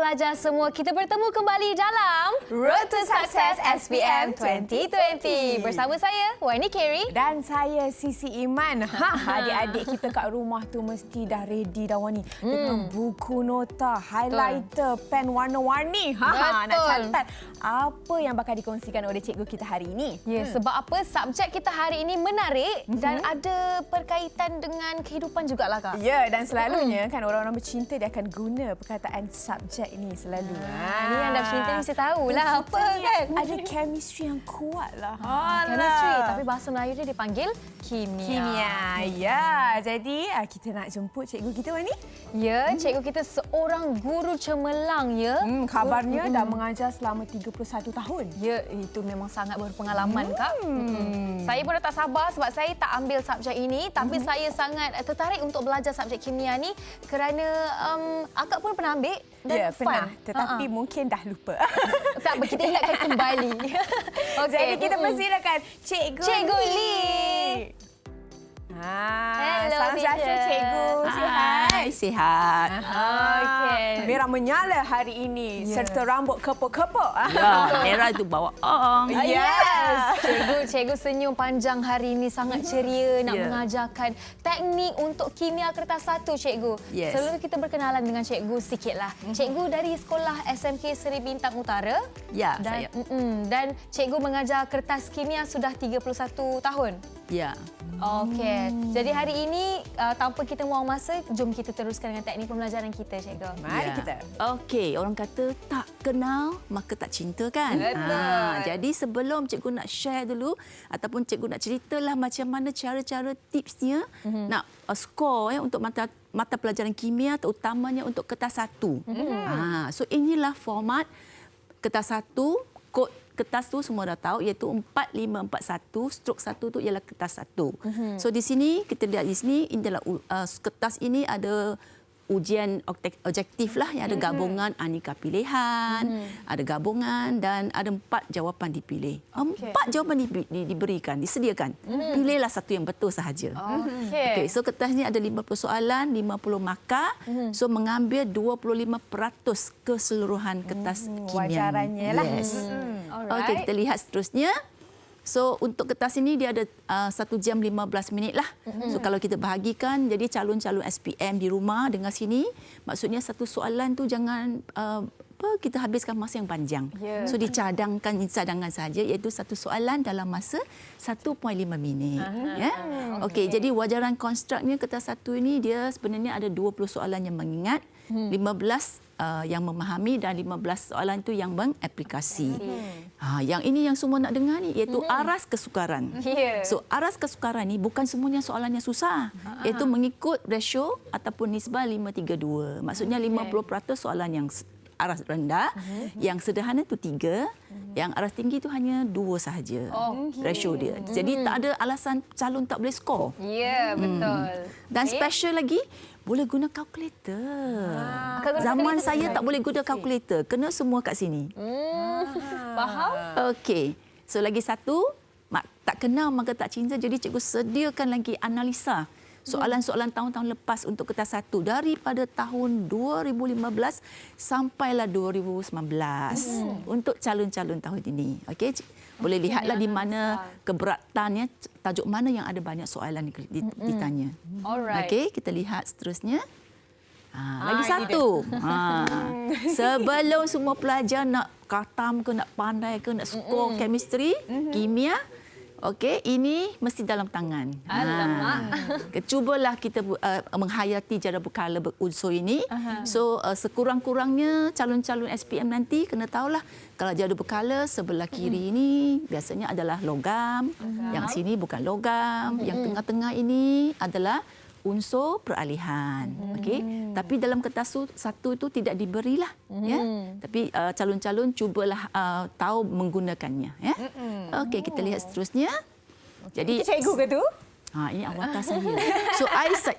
pelajar semua, kita bertemu kembali dalam Road to Success SPM 2020. Bersama saya, Wani Carey. Dan saya, Sisi Iman. Adik-adik kita kat rumah tu mesti dah ready dah, Wani. Dengan buku nota, highlighter, pen warna-warni. Nak catat apa yang bakal dikongsikan oleh cikgu kita hari ini. Ya, sebab apa? Subjek kita hari ini menarik dan ada berkaitan dengan kehidupan jugalah, Kak. Ya, dan selalunya kan orang-orang bercinta dia akan guna perkataan subjek ini selalu. Ini yang dah bercinta ni mesti tahulah apa kan. Ada chemistry yang kuat lah. Chemistry, tapi bahasa Melayu dia dipanggil kimia. Kimia, ya. Jadi kita nak jemput cikgu kita, Wani. Ya, cikgu kita seorang guru cemerlang, ya. Kabarnya dah mengajar selama 31 tahun. Ya, itu memang sangat berpengalaman, Kak. Saya pun dah tak sabar sebab saya tak ambil subjek ini, tapi saya sangat tertarik untuk belajar subjek kimia ni kerana akak pun pernah ambil dan Ya, fun. pernah. Tetapi mungkin dah lupa. Tak, kita ingatkan kembali. Jadi kita persilakan Cikgu Lee. Hello, salam sejahtera Cikgu. Sihat? Sihat. Okey. Merah menyala hari ini serta rambut kepok-kepok. Ya, merah itu bawa ong. Yes. Cikgu senyum panjang hari ini, sangat ceria nak mengajarkan teknik untuk kimia kertas satu, cikgu. Yes. Sebelum kita berkenalan dengan cikgu sikitlah. Cikgu dari sekolah SMK Seri Bintang Utara. Ya, Dan, saya. dan cikgu mengajar kertas kimia sudah 31 tahun. Ya. Okey. Jadi hari ini tanpa kita buang masa, jom kita teruskan dengan teknik pembelajaran kita, cikgu. Mari kita. Okey, orang kata tak kenal maka tak cinta kan? Betul. Jadi sebelum cikgu nak share dulu ataupun cikgu nak ceritalah macam mana cara-cara tipsnya nak skor untuk mata pelajaran kimia terutamanya untuk kertas satu. So inilah format kertas satu, kod kertas tu semua dah tahu iaitu 4541 strok 1 tu ialah kertas 1. So di sini kita lihat di sini inilah kertas ini ada ujian objektif lah yang ada gabungan aneka pilihan, ada gabungan dan ada 4 jawapan dipilih. 4 jawapan diberikan, disediakan. Pilihlah satu yang betul sahaja. Okey, so kertas ni ada 50 soalan, 50 markah. So mengambil 25% keseluruhan kertas kimia. Wajarannya lah. Yes. Okey, kita lihat seterusnya. So untuk kertas ini dia ada 1 jam 15 minit lah. So kalau kita bahagikan jadi calon-calon SPM di rumah dengar sini, maksudnya satu soalan tu jangan kita habiskan masa yang panjang. So dicadangkan cadangan saja iaitu satu soalan dalam masa 1.5 minit. Okey, jadi wajaran konstruknya kertas satu ini dia sebenarnya ada 20 soalan yang mengingat, 15 yang memahami dan 15 soalan itu yang mengaplikasi. Yang ini yang semua nak dengar ni iaitu aras kesukaran. So aras kesukaran ni bukan semuanya soalan yang susah. Iaitu mengikut ratio ataupun nisbah 5:3:2. Maksudnya 50% soalan yang aras rendah, yang sederhana itu 3, yang aras tinggi itu hanya 2 sahaja. Ratio dia. Jadi tak ada alasan calon tak boleh skor. Ya, betul. Dan special lagi boleh guna kalkulator. Zaman saya tak boleh guna kalkulator. Kena semua kat sini. Faham? Okey. So lagi satu, tak kenal maka tak cinta. Jadi cikgu sediakan lagi analisa soalan-soalan tahun-tahun lepas untuk kertas satu daripada tahun 2015 sampailah 2019 untuk calon-calon tahun ini. Okey, boleh lihatlah di mana keberatannya, tajuk mana yang ada banyak soalan ditanya. Okey, kita lihat seterusnya. Lagi satu. Sebelum semua pelajar nak khatam ke, nak pandai ke, nak skor chemistry, kimia, okey, ini mesti dalam tangan. Cubalah kita menghayati cara berkala unsur ini. So sekurang-kurangnya calon-calon SPM nanti kena tahulah kalau jadu berkala sebelah kiri ini biasanya adalah logam, yang sini bukan logam, yang tengah-tengah ini adalah unsur peralihan. Okey, tapi dalam kertas satu itu tidak diberilah, ya. Tapi calon-calon cubalah tahu menggunakannya, ya. Okey, kita lihat seterusnya. Jadi Cikgu ke tu? ini awakah saya. So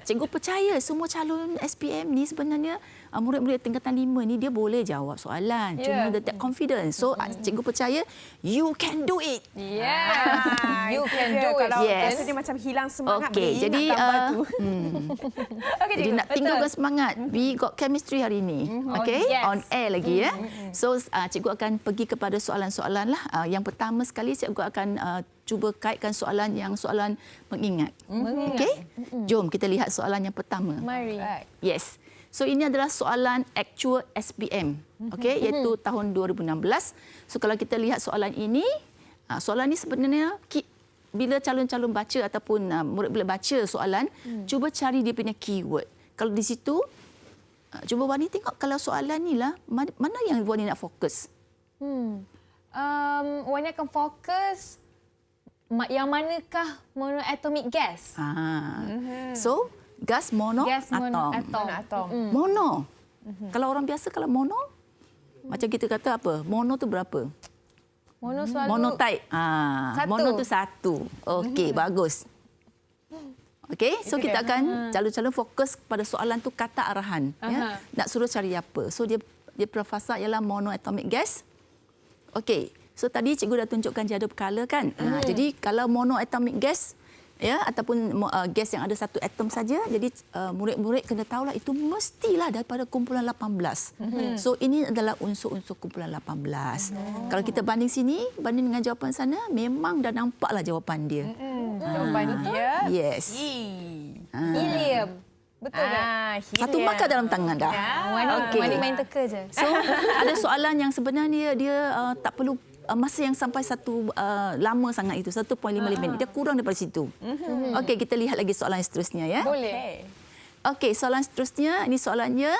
cikgu percaya semua calon SPM ni sebenarnya murid-murid tingkatan 5 ni dia boleh jawab soalan. Cuma dia tak confident. So cikgu percaya you can do it. You can do it. Kalau Yes. rasa dia macam hilang semangat, Okey, boleh jadi ingat tambah tu. Okey, jadi nak tinggalkan semangat. We got chemistry hari ini. Okey, yes. on air lagi ya. So cikgu akan pergi kepada soalan-soalan lah. Yang pertama sekali cikgu akan cuba kaitkan soalan mengingat. Okey? Jom kita lihat soalan yang pertama. Mari. Yes. So ini adalah soalan actual SPM. Okey, iaitu tahun 2016. So kalau kita lihat soalan ini sebenarnya bila calon-calon baca ataupun murid boleh baca soalan, cuba cari dia punya keyword. Kalau di situ cuba Wani tengok kalau soalan ni lah mana yang Wani nak fokus. Wani akan fokus yang manakah monoatomic gas? So, gas mono Gas atom. Atom. Mono. Kalau orang biasa kalau mono macam kita kata apa? Mono tu berapa? Mono selalu Monotype. Satu. Mono tu 1. Okey, bagus. Okey, so kita akan calon-calon fokus pada soalan tu kata arahan. Ya. Nak suruh cari apa. So dia perfasa ialah monoatomic gas. Okey. So tadi cikgu dah tunjukkan jadual perkala kan. Jadi kalau monoatomic gas ya ataupun gas yang ada satu atom saja, jadi murid-murid kena tahulah itu mestilah daripada kumpulan 18. So ini adalah unsur-unsur kumpulan 18. Kalau kita banding sini, banding dengan jawapan sana, memang dah nampaklah jawapan dia. Jawapan dia. Yes. helium. Betul tak? Satu markah dalam tangan dah. Wani main teka je. So ada soalan yang sebenarnya dia tak perlu masa yang sampai lama sangat itu 1.5 minit. Dia kurang daripada situ. Okey, kita lihat lagi soalan seterusnya ya. Boleh. Okey, soalan seterusnya ini soalannya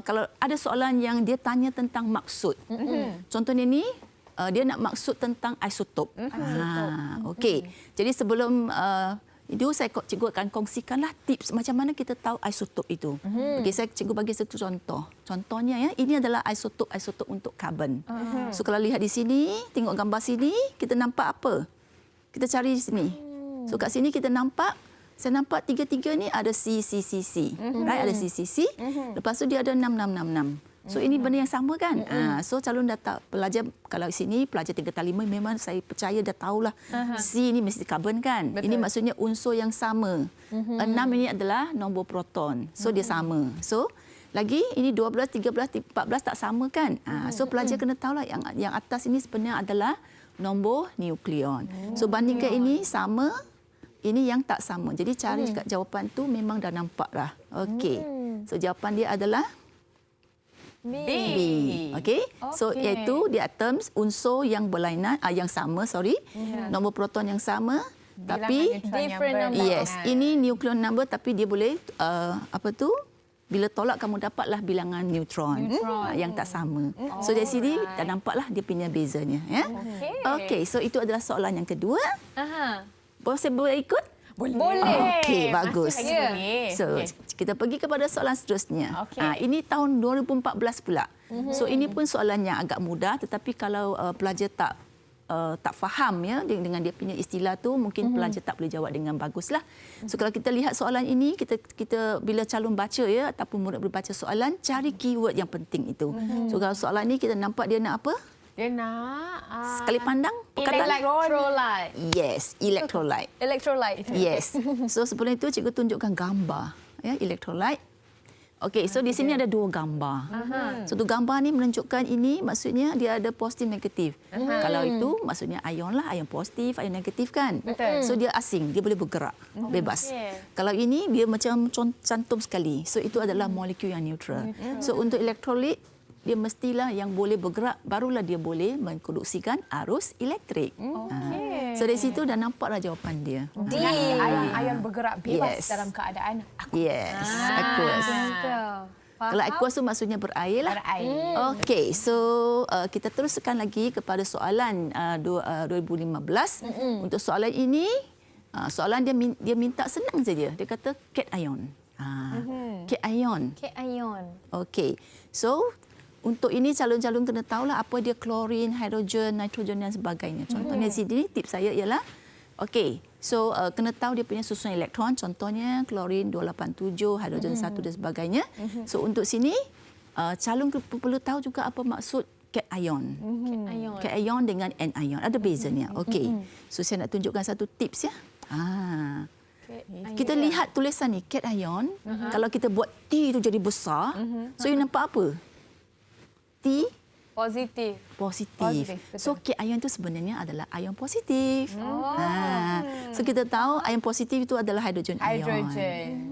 kalau ada soalan yang dia tanya tentang maksud. Contohnya ni dia nak maksud tentang isotop. Okey. Jadi sebelum itu cikgu akan kongsikanlah tips macam mana kita tahu isotop itu. Okey, cikgu bagi satu contoh. Contohnya ya, ini adalah isotop untuk karbon. So kalau lihat di sini, tengok gambar sini, kita nampak apa? Kita cari di sini. So kat sini kita nampak, saya nampak tiga-tiga ni ada C. Right, ada C. Lepas tu dia ada 6666. So ini benda yang sama kan? So calon pelajar kalau sini pelajar tingkatan 5 memang saya percaya dah tahulah C ini mesti karbon kan. Betul. Ini maksudnya unsur yang sama. 6 ini adalah nombor proton. So dia sama. So lagi ini 12, 13, 14 tak sama kan? So pelajar kena tahulah yang atas ini sebenarnya adalah nombor nukleon. So bandingkan ini sama, ini yang tak sama. Jadi cari jawapan tu memang dah nampak dah. Okey. So jawapan dia adalah B. Okey. So iaitu dia atoms unsur yang berlainan yang sama, nombor proton yang sama tapi different number. Yes, ini nucleon number tapi dia boleh bila tolak kamu dapatlah bilangan neutron. Yang tak sama. So dari sini dah nampaklah dia punya bezanya ya. Okey, so itu adalah soalan yang kedua. Boleh ikut? Boleh. Okey, bagus. Masih lagi boleh. So, kita pergi kepada soalan seterusnya. Ini tahun 2014 pula. So, ini pun soalan yang agak mudah tetapi kalau pelajar tak faham ya dengan dia punya istilah tu, mungkin pelajar tak boleh jawab dengan baguslah. So, kalau kita lihat soalan ini, kita bila calon baca ya ataupun murid berbaca soalan, cari keyword yang penting itu. So, kalau soalan ni kita nampak dia nak apa? Dia nak Sekali pandang perkataan Electrolyte. yes, electrolyte. Electrolyte. Yes. So sebelum itu cikgu tunjukkan gambar ya electrolyte. Okey, so di sini ada dua gambar. Satu gambar ni menunjukkan ini maksudnya dia ada positif negatif. Kalau itu maksudnya ion lah, ion positif, ion negatif kan. Betul. So dia asing, dia boleh bergerak bebas. Kalau ini dia macam cantum sekali. So itu adalah molekul yang neutral. So untuk elektrolit dia mestilah yang boleh bergerak, barulah dia boleh memproduksikan arus elektrik. So dari situ dah nampaklah jawapan dia. Ion bergerak bebas dalam keadaan aqueous. Yes, aqueous. Kalau aqueous tu maksudnya berair lah. Okey, so kita teruskan lagi kepada soalan 2015. Untuk soalan ini, soalan dia minta senang saja. Dia kata cation. Cation. Cation. Okey, so untuk ini calon-calon kena tahulah apa dia klorin, hidrogen, nitrogen dan sebagainya. Contohnya sini tips saya ialah okey, So kena tahu dia punya susunan elektron, contohnya klorin 287, hidrogen 1 dan sebagainya. So untuk sini calon perlu tahu juga apa maksud cation. Ion. Cation dengan anion ada bezanya. Okey. So saya nak tunjukkan satu tips ya. Kita lihat tulisan ni cation. Kalau kita buat T tu jadi besar, so you nampak apa? T Positif. positif. So cation itu sebenarnya adalah ion positif. So kita tahu ion positif itu adalah hidrogen ion.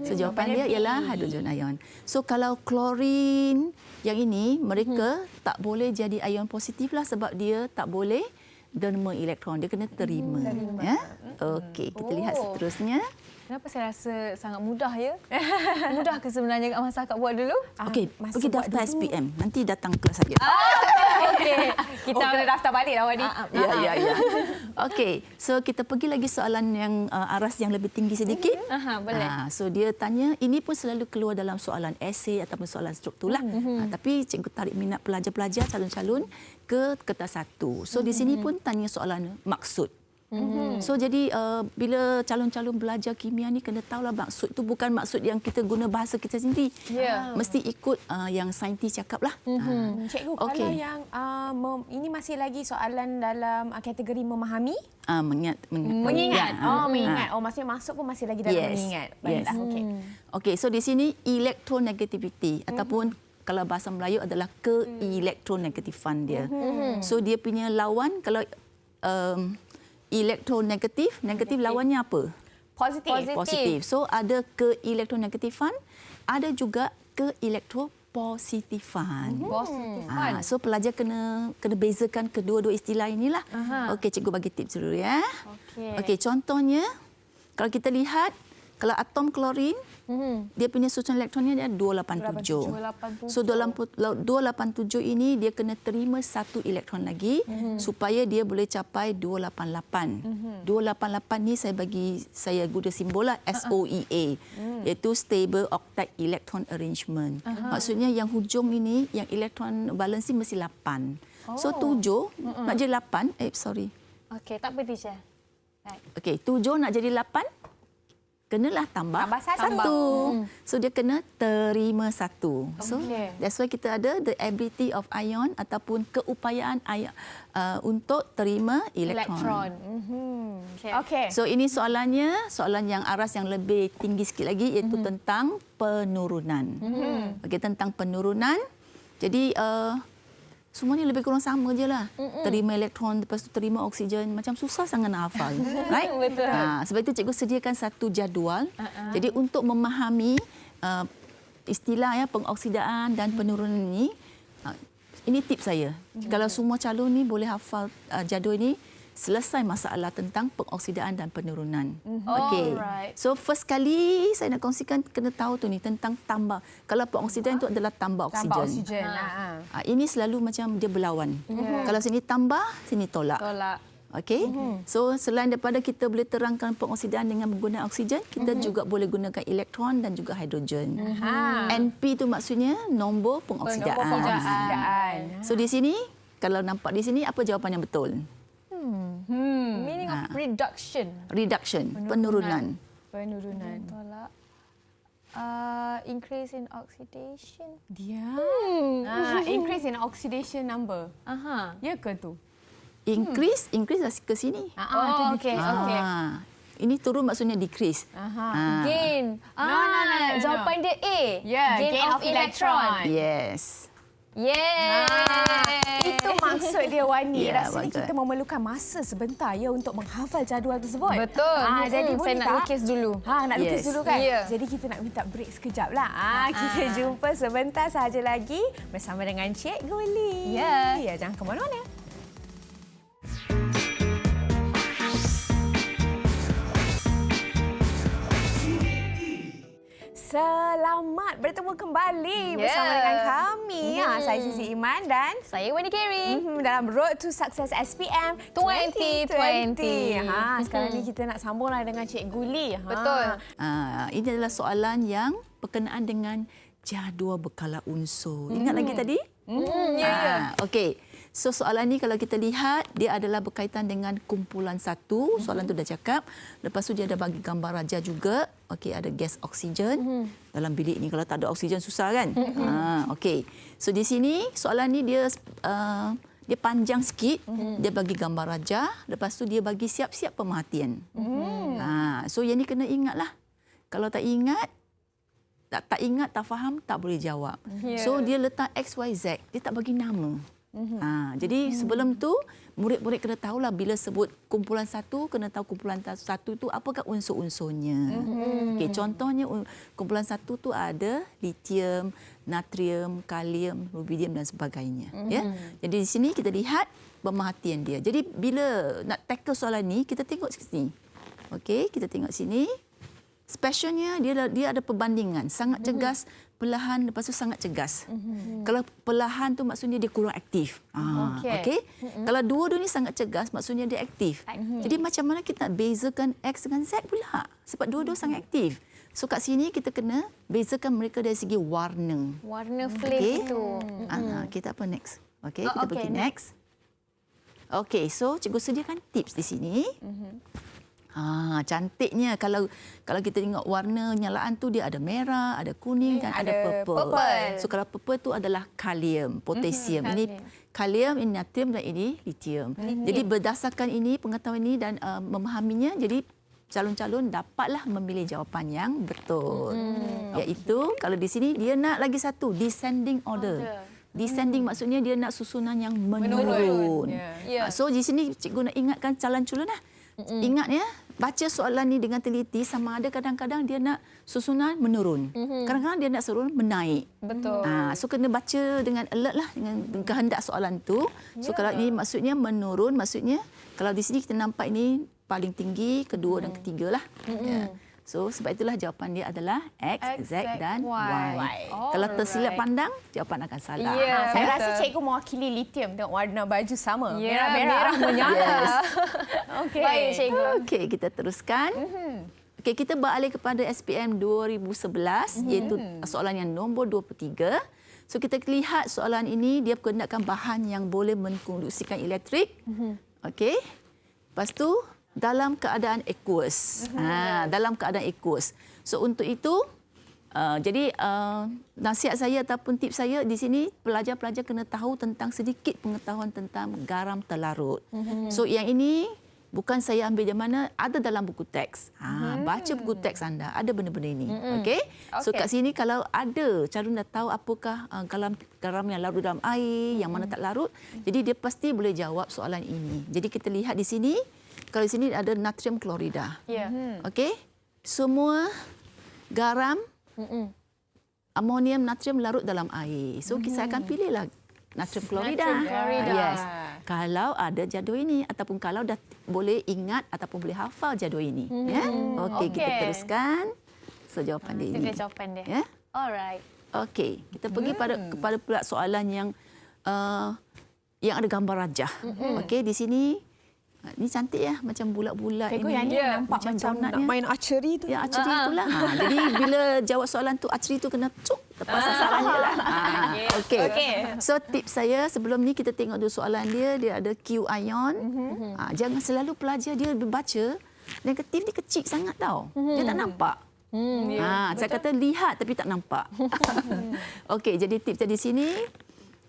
So jawapan dia ialah hidrogen ion. So kalau klorin yang ini mereka tak boleh jadi ion positif lah sebab dia tak boleh derma elektron, dia kena terima. Ya. Okey, kita lihat seterusnya. Kenapa saya rasa sangat mudah ya? Mudah ke sebenarnya Kak Masa Kak buat dulu? Okey, pergi daftar SPM. Nanti datang kelas saja. Okey. Kita kena daftar balik lah awak ni. Ya. Okey, so kita pergi lagi soalan yang aras yang lebih tinggi sedikit. Boleh. So dia tanya, ini pun selalu keluar dalam soalan esei ataupun soalan struktur lah. Tapi cikgu tarik minat pelajar-pelajar calon-calon ke kertas 1. So di sini pun tanya soalan maksud. So jadi bila calon-calon belajar kimia ni kena tahulah maksud tu bukan maksud yang kita guna bahasa kita sendiri. Mesti ikut yang saintis cakap lah. Cikgu, kalau yang ini masih lagi soalan dalam kategori memahami? Mengingat. Mengingat. Maksudnya masuk pun masih lagi dalam mengingat. Baiklah, okey. Okey, so di sini electronegativity ataupun kalau bahasa Melayu adalah keelektronegatifan dia. So dia punya lawan kalau elektronegatif, negatif lawannya apa? Positif. So ada keelektronegatifan, ada juga keelektropositifan. So pelajar kena bezakan kedua-dua istilah inilah. Okey, cikgu bagi tips dulu ya. Okey, contohnya kalau kita lihat kalau atom klorin dia punya susunan elektronnya dia 287. So 287 ini dia kena terima satu elektron lagi supaya dia boleh capai 288. 288 ni saya guna simbol lah SOEA iaitu stable octet electron arrangement. Maksudnya yang hujung ini yang elektron valensi mesti 8. So 7 nak jadi 8. Okey, tak apa teacher. Okey, 7 nak jadi 8. Kenalah tambah satu. So dia kena terima satu. So that's why kita ada the ability of ion ataupun keupayaan ion untuk terima elektron. Okey. So ini soalan yang aras yang lebih tinggi sikit lagi iaitu tentang penurunan. Okey, tentang penurunan. Jadi semuanya lebih kurang sama je lah. Terima elektron, lepas tu terima oksigen. Macam susah sangat nak hafal. Right? Betul. Sebab itu cikgu sediakan satu jadual. Jadi untuk memahami istilah pengoksidaan dan penurunan ini tips saya. Kalau semua calon ni boleh hafal jadual ini, selesai masalah tentang pengoksidaan dan penurunan. Okey. So first kali saya nak kongsikan kena tahu tu ni tentang tambah. Kalau pengoksidaan itu adalah tambah oksigen. Ini selalu macam dia berlawan. Kalau sini tambah, sini tolak. Okey. So selain daripada kita boleh terangkan pengoksidaan dengan menggunakan oksigen, kita juga boleh gunakan elektron dan juga hidrogen. NP itu maksudnya nombor pengoksidaan. So di sini kalau nampak di sini apa jawapan yang betul? Meaning of reduction. Penurunan. Tolak. Increase in oxidation. Increase in oxidation number. Ya ke tu? Increase ke sini. Okey. Ini turun maksudnya decrease. Gain. Jawapan dia A. Gain of electron. Yes. Itu maksud dia, Wani. Ya, Rasanya kita memerlukan masa sebentar untuk menghafal jadual tersebut. Betul. Jadi saya nak lukis dulu. Nak lukis dulu kan? Yeah. Jadi kita nak minta break sekejap lah. Kita jumpa sebentar sahaja lagi bersama dengan Cikgu Lee. Ya, jangan ke mana-mana. Selamat bertemu kembali bersama dengan kami. Saya Sisi Iman dan Saya Wendy Carey. Dalam Road to Success SPM 2020. Sekarang ni kita nak sambunglah dengan Cikgu Lee. Betul. Ini adalah soalan yang berkenaan dengan jadual berkala unsur. Ingat lagi tadi? Ya. Okey. So soalan ni kalau kita lihat dia adalah berkaitan dengan kumpulan satu. Soalan tu dah cakap. Lepas tu dia ada bagi gambar raja juga. Okey, ada gas oksigen dalam bilik ni. Kalau tak ada oksigen susah kan? Okey. So di sini soalan ni dia panjang sikit. Dia bagi gambar raja. Lepas tu dia bagi siap-siap pemerhatian. So yang ni kena ingatlah. Kalau tak ingat, tak ingat, tak faham, tak boleh jawab. So dia letak X, Y, Z. Dia tak bagi nama. Jadi sebelum tu murid-murid kena tahulah bila sebut kumpulan satu, kena tahu kumpulan satu tu apakah unsur-unsurnya. Okay, contohnya kumpulan satu tu ada litium, natrium, kalium, rubidium dan sebagainya. Ya. Jadi di sini kita lihat pemerhatian dia. Jadi bila nak tackle soalan ni kita tengok sini. Okey, kita tengok sini. Specialnya dia ada perbandingan, sangat cegas, perlahan, lepas tu sangat cegas. Kalau perlahan tu maksudnya dia kurang aktif. Okey. Kalau dua-dua ni sangat cegas maksudnya dia aktif. Jadi macam mana kita nak bezakan X dengan Z pula? Sebab dua-dua sangat aktif. So kat sini kita kena bezakan mereka dari segi warna. Warna flame tu. Kita apa next? Okey, kita pergi next. Okey, so cikgu sediakan tips di sini. Cantiknya kalau kita tengok warna nyalaan tu dia ada merah, ada kuning dan ada purple. So kalau purple tu adalah kalium, potasium. Ini kalium, ini natrium dan ini litium. Jadi berdasarkan ini pengetahuan ini dan memahaminya, jadi calon-calon dapatlah memilih jawapan yang betul. Iaitu kalau di sini dia nak lagi satu descending order. Descending maksudnya dia nak susunan yang menurun. So di sini cikgu nak ingatkan calon-calon lah. Ingat ya, baca soalan ni dengan teliti, sama ada kadang-kadang dia nak susunan menurun. Kadang-kadang dia nak suruh menaik. Betul. So kena baca dengan alert lah dengan kehendak soalan tu. So kalau ini maksudnya menurun, maksudnya kalau di sini kita nampak ini paling tinggi, kedua dan ketiga lah. So sebab itulah jawapan dia adalah X, Z dan Y. Kalau tersilap pandang, jawapan akan salah. Saya rasa cikgu mewakili litium dengan warna baju sama. Merah menyala. Okey. Baik cikgu. Okey, kita teruskan. Okey, kita beralih kepada SPM 2011 iaitu soalan yang nombor 23. So kita lihat soalan ini dia perkenalkan bahan yang boleh mengkonduksikan elektrik. Okey. Lepas tu dalam keadaan aqueous. Dalam keadaan aqueous. So untuk itu jadi nasihat saya ataupun tips saya di sini pelajar-pelajar kena tahu tentang sedikit pengetahuan tentang garam terlarut. So yang ini bukan saya ambil dari mana, ada dalam buku teks. Baca buku teks anda, ada benda-benda ini. Okey. So kat sini kalau ada calon dah tahu apakah garam yang larut dalam air, yang mana tak larut, jadi dia pasti boleh jawab soalan ini. Jadi kita lihat di sini, kalau di sini ada natrium klorida. Okey. Semua garam amonium natrium larut dalam air. So saya akan pilihlah natrium klorida. Yes. Kalau ada jadual ini ataupun kalau dah boleh ingat ataupun boleh hafal jadual ini. Okey, kita teruskan. So jawapan dia ini. Itu jawapan dia. Ya. Alright. Okey, kita pergi kepada pula soalan yang ada gambar rajah. Okey, di sini ni cantik ya, macam bulat-bulat cikgu ini. Yang ni nampak macam nak main archery tu. Ya, archery itulah. Jadi bila jawab soalan tu, archery tu kena cuk tepat sasarannya lah. Okey. So tips saya sebelum ni kita tengok dulu soalan dia ada Q ion. Jangan selalu pelajar dia baca negatif dia kecil sangat tau. Dia tak nampak. Saya kata lihat tapi tak nampak. Okey, jadi tips di sini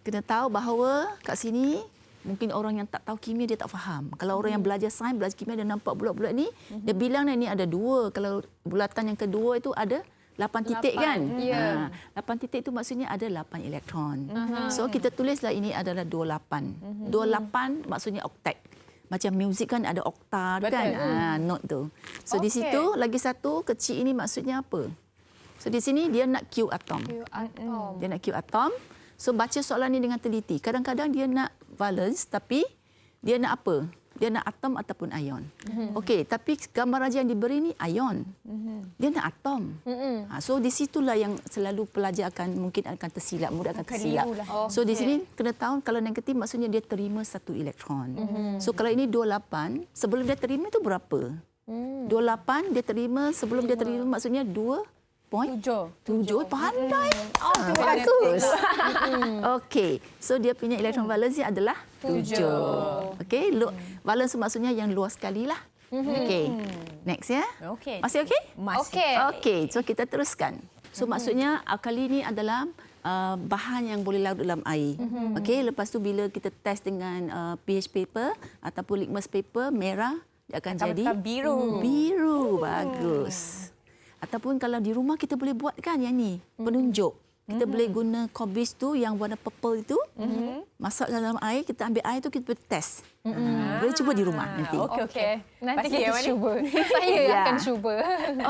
kena tahu bahawa kat sini mungkin orang yang tak tahu kimia dia tak faham. Kalau orang yang belajar sains, belajar kimia dia nampak bulat-bulat ni, dia bilang ni ada 2. Kalau bulatan yang kedua itu ada 8 titik kan? 8 titik itu maksudnya ada 8 elektron. So kita tulislah ini adalah 28. 28 maksudnya oktet. Macam muzik kan ada oktav kan? Note tu. So di situ lagi satu kecil ini maksudnya apa? So di sini dia nak Q atom. Dia nak Q atom. So baca soalan ni dengan teliti. Kadang-kadang dia nak valence tapi dia nak apa? Dia nak atom ataupun ion. Okey, tapi gambar raja yang diberi ni ion. Dia nak atom. So di situlah yang selalu pelajar mungkin akan tersilap, murid akan tersilap. So di sini kena tahu kalau negatif maksudnya dia terima 1 elektron. So kalau ini 28, sebelum dia terima itu berapa? 28 dia terima, sebelum dia terima maksudnya 2 7. Pandai. Oh, terima kasih. Bagus. Okey. So dia punya electron valence dia adalah 7. Okey. Valence maksudnya yang luas sekali lah. Okey. Next ya. Okey. Masih okey? Okey. Okey. So kita teruskan. So maksudnya alkali ni adalah bahan yang boleh larut dalam air. Okey. Lepas tu bila kita test dengan pH paper ataupun litmus paper merah, dia akan jadi biru. Biru. Bagus. Ataupun kalau di rumah kita boleh buat kan yang ni, penunjuk. Kita boleh guna Corbis tu yang warna purple itu. Masak dalam air, kita ambil air tu kita boleh test. Boleh cuba di rumah nanti. Okey. Nanti Pasti kita yang mana? cuba. Saya Ya. akan cuba.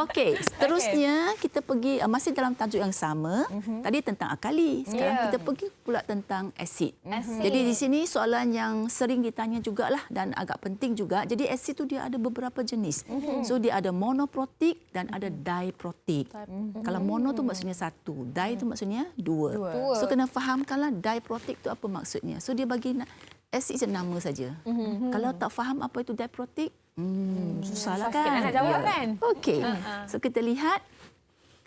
Okey, seterusnya kita pergi masih dalam tajuk yang sama. Tadi tentang alkali, sekarang Ya. kita pergi pula tentang asid. Asid. Jadi di sini soalan yang sering ditanya jugalah dan agak penting juga. Jadi asid tu dia ada beberapa jenis. So dia ada monoprotik dan ada diprotik. Kalau mono tu maksudnya satu, di tu maksudnya dua. So kena fahamkanlah diprotik tu apa maksudnya. So dia bagi asid je nama saja. Kalau tak faham apa itu diprotik, susahlah Susah sikit kan. nak jawab kan? Okey. So kita lihat.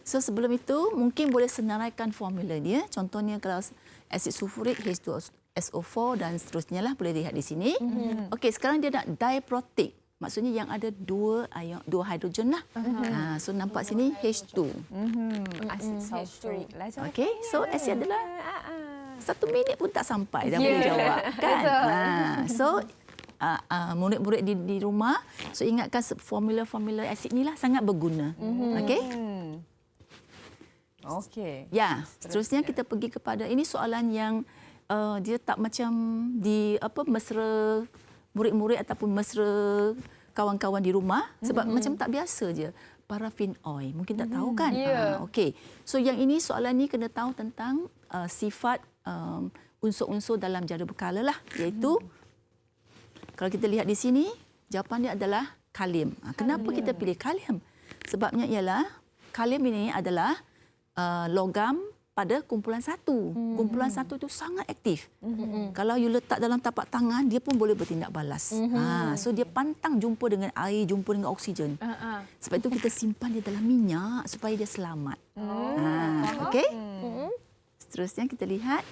So sebelum itu mungkin boleh senaraikan formula dia. Contohnya kalau asid sulfurik H2SO4 dan seterusnya lah, boleh lihat di sini. Okey, sekarang dia nak diprotik. Maksudnya yang ada dua hidrogen lah. So nampak sini H2. Asid sulfurik lah. Okey, so asid adalah 1 minit pun tak sampai dah boleh jawab kan. So murid-murid di rumah, so ingatkan formula-formula asid ni lah sangat berguna. Okey? Okey. Ya, seterusnya kita pergi kepada ini soalan yang dia tak macam di mesra murid-murid ataupun mesra kawan-kawan di rumah sebab macam tak biasa je. Paraffin oil, mungkin tak tahu kan? Okey. So yang ini soalan ni kena tahu tentang sifat unsur-unsur dalam jara berkala lah, iaitu kalau kita lihat di sini jawapan dia adalah kalium. Kenapa kita pilih kalium? Sebabnya ialah kalium ini adalah logam pada kumpulan satu. Kumpulan satu itu sangat aktif. Kalau you letak dalam tapak tangan, dia pun boleh bertindak balas. So dia pantang jumpa dengan air, jumpa dengan oksigen. Sebab itu kita simpan dia dalam minyak supaya dia selamat. Okey? Seterusnya kita lihat.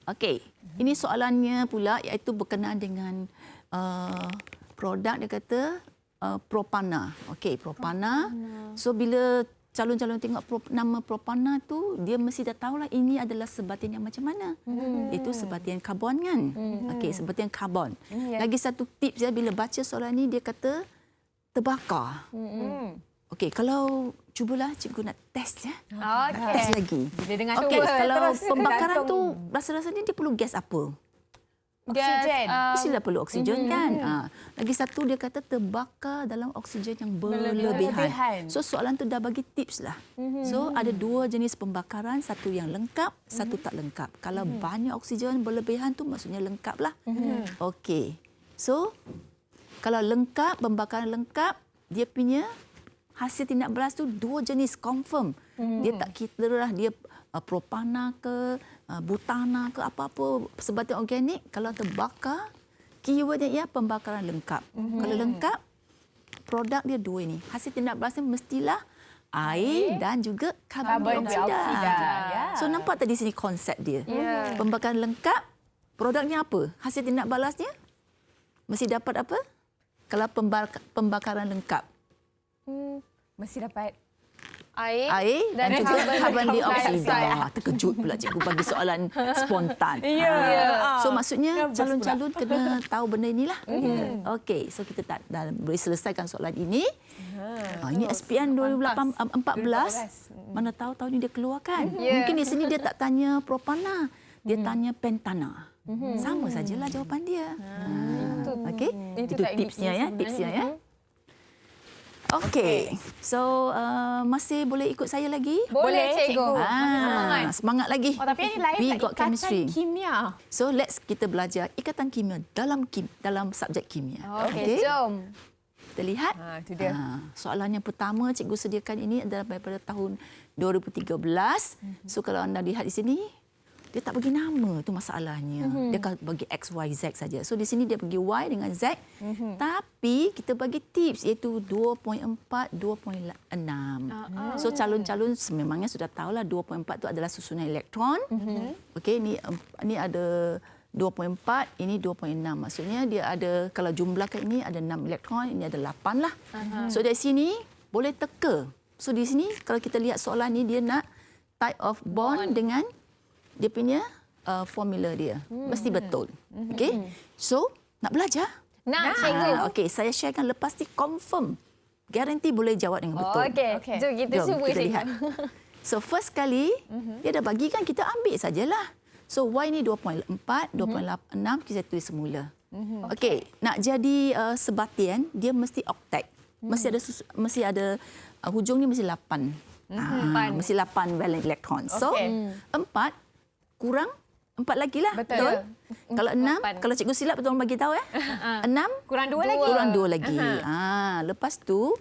Okey, ini soalannya pula iaitu berkenaan dengan produk dia kata propana. Okey, propana. So bila calon-calon tengok nama propana tu, dia mesti dah tahulah ini adalah sebatian yang macam mana. Itu sebatian karbon kan. Okey, sebatian karbon. Lagi satu tips ya, bila baca soalan ni dia kata terbakar. Okey, kalau cubalah cikgu nak test ya. Test lagi. Bila dengar Okey, cuba, kalau terus pembakaran gantung. tu rasa-rasanya dia perlu gas apa? Oksigen. Mestilah perlu oksigen kan. Lagi satu dia kata terbakar dalam oksigen yang berlebihan. So soalan tu dah bagi tips lah. So ada dua jenis pembakaran, satu yang lengkap, satu tak lengkap. Kalau banyak oksigen berlebihan tu maksudnya lengkap lah. Okey. So kalau lengkap, pembakaran lengkap, dia punya hasil tindak balas tu dua jenis confirm. Dia tak kira lah dia propana ke butana ke apa-apa sebatian organik. Kalau terbakar, keywordnya ia pembakaran lengkap. Kalau lengkap, produk dia dua ini. Hasil tindak balasnya mestilah air dan juga karbon dioksida. So nampak tadi sini konsep dia. Pembakaran lengkap, produknya apa? Hasil tindak balasnya mesti dapat apa? Kalau pembakaran lengkap, Mesti dapat Air dan juga karbon dioksida. Terkejut pula cikgu bagi soalan spontan. So maksudnya calon-calon kena tahu benda inilah. Okey, so kita dah boleh selesaikan soalan ini. Ini SPM 2014. Mana tahu tahun ini dia keluarkan. Mungkin di sini dia tak tanya propana, dia tanya pentana. Sama sajalah jawapan dia. Okey, itu tipsnya ya, Okey, so masih boleh ikut saya lagi? Boleh, cikgu. Semangat lagi. tapi ini lain We tak got chemistry. kimia. So kita belajar ikatan kimia dalam subjek kimia. Okey, jom. Kita lihat. Itu dia. Soalan yang pertama cikgu sediakan ini adalah daripada tahun 2013. So kalau anda lihat di sini, dia tak bagi nama, tu masalahnya. Dia akan bagi X, Y, Z saja. So di sini dia bagi Y dengan Z. Tapi kita bagi tips iaitu 2.4, 2.6. So calon-calon sememangnya sudah tahulah 2.4 tu adalah susunan elektron. Okey, ni ada 2.4, ini 2.6. Maksudnya dia ada, kalau jumlahkan ini ada 6 elektron, ini ada 8 lah. So dari sini boleh teka. So di sini kalau kita lihat soalan ni dia nak type of bond dengan dia punya formula dia. Mesti betul. Okey. So nak belajar? Nak, cikgu. Okey, saya sharekan lepas ni confirm. Garanti boleh jawab dengan betul. Okey. Jom kita Jom, cuba, kita cikgu. lihat. So first kali dia dah bagikan, kita ambil sajalah. So Y ni 2.4, 2.6 kita tulis semula. Okey, nak jadi sebatian dia mesti octet. Mesti ada hujung ni mesti 8. Mesti 8 valent elektron. So 4 kurang 4 lagi lah. Betul. Kalau 6, kalau cikgu silap betul bagi tahu 6 Kurang 2 lagi. Kurang 2 lagi. Lepas tu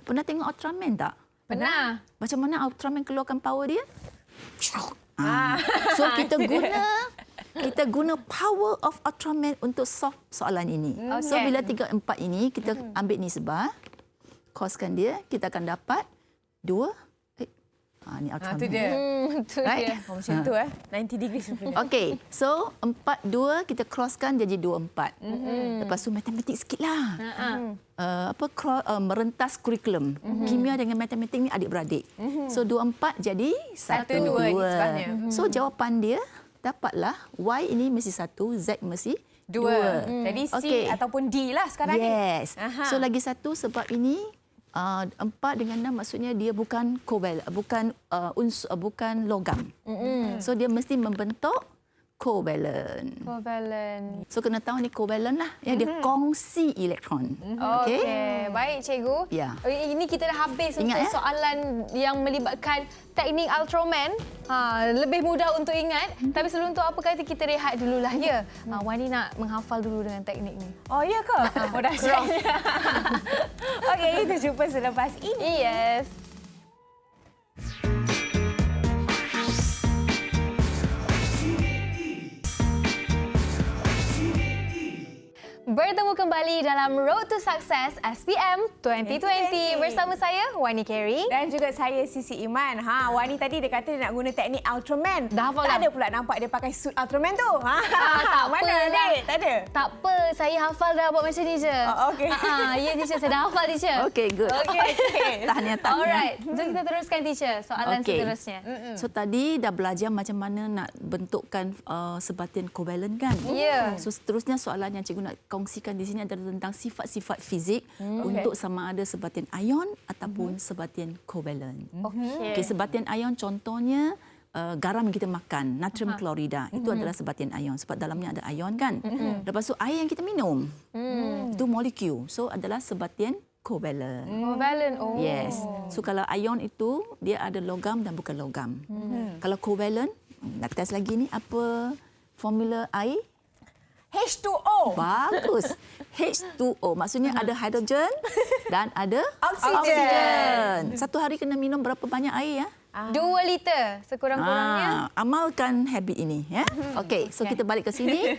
pernah tengok Ultraman tak? Pernah. Macam mana Ultraman keluarkan power dia? So kita guna power of Ultraman untuk solve soalan ini. So bila 3, 4 ini kita ambil ni sebar, koskan dia, kita akan dapat 2. Ni Ultraman. Itu dia. Itu Right? dia. Macam tu 90 degrees rupanya. Okey, so 4, 2 kita crosskan jadi 2, 4. Lepas tu matematik sikitlah. Merentas kurikulum. Kimia dengan matematik ni adik-beradik. So 2, 4 jadi 1, 2 ni 2. sebabnya. So jawapan dia dapatlah Y ini mesti 1, Z mesti 2. Jadi C Okey. ataupun D lah sekarang ni. Yes. So lagi satu sebab ini 4 dengan 6 maksudnya dia bukan covalent, bukan logam. So dia mesti membentuk covalent. Covalent. So kena tahu ni covalent lah. Ya, dia kongsi elektron. Okey. Baik, cikgu. Ya. Ini kita dah habis Ingat, untuk soalan yang melibatkan teknik Ultraman. Lebih mudah untuk ingat. Tapi sebelum tu apa kata kita rehat dululah ya. Wani nak menghafal dulu dengan teknik ni. Oh, ya ke? Oh, dah cross. Okey, kita jumpa selepas ini. Yes. Bertemu kembali dalam Road to Success SPM 2020 bersama saya Wani Carey. Dan juga saya Sisi Iman. Wani tadi dia kata dia nak guna teknik Ultraman. Dah hafal tak dah? ada pula nampak dia pakai suit Ultraman tu. tak Mana apalah. adik? Tak ada. Tak apa, saya hafal dah buat macam ni je. Okey. Ya, teacher, saya dah hafal, teacher. Okey, good. Okey. Tahniah. Alright, jom kita teruskan, teacher. Soalan seterusnya. So tadi dah belajar macam mana nak bentukkan sebatian covalent kan? Ya. So seterusnya soalan yang cikgu nak kongsikan di sini adalah tentang sifat-sifat fizik untuk sama ada sebatian ion ataupun sebatian covalent. Okey, sebatian ion contohnya garam yang kita makan, natrium klorida, itu adalah sebatian ion sebab dalamnya ada ion kan. Lepas tu air yang kita minum, itu molekul. So adalah sebatian covalent. Covalent. Oh. Yes. So kalau ion itu dia ada logam dan bukan logam. Kalau covalent, nak test lagi ni apa formula air? H2O. Bagus. H2O maksudnya ada hidrogen dan ada Oksigen. Satu hari kena minum berapa banyak air ya? 2 liter sekurang-kurangnya. Amalkan habit ini ya. Okey, so kita balik ke sini.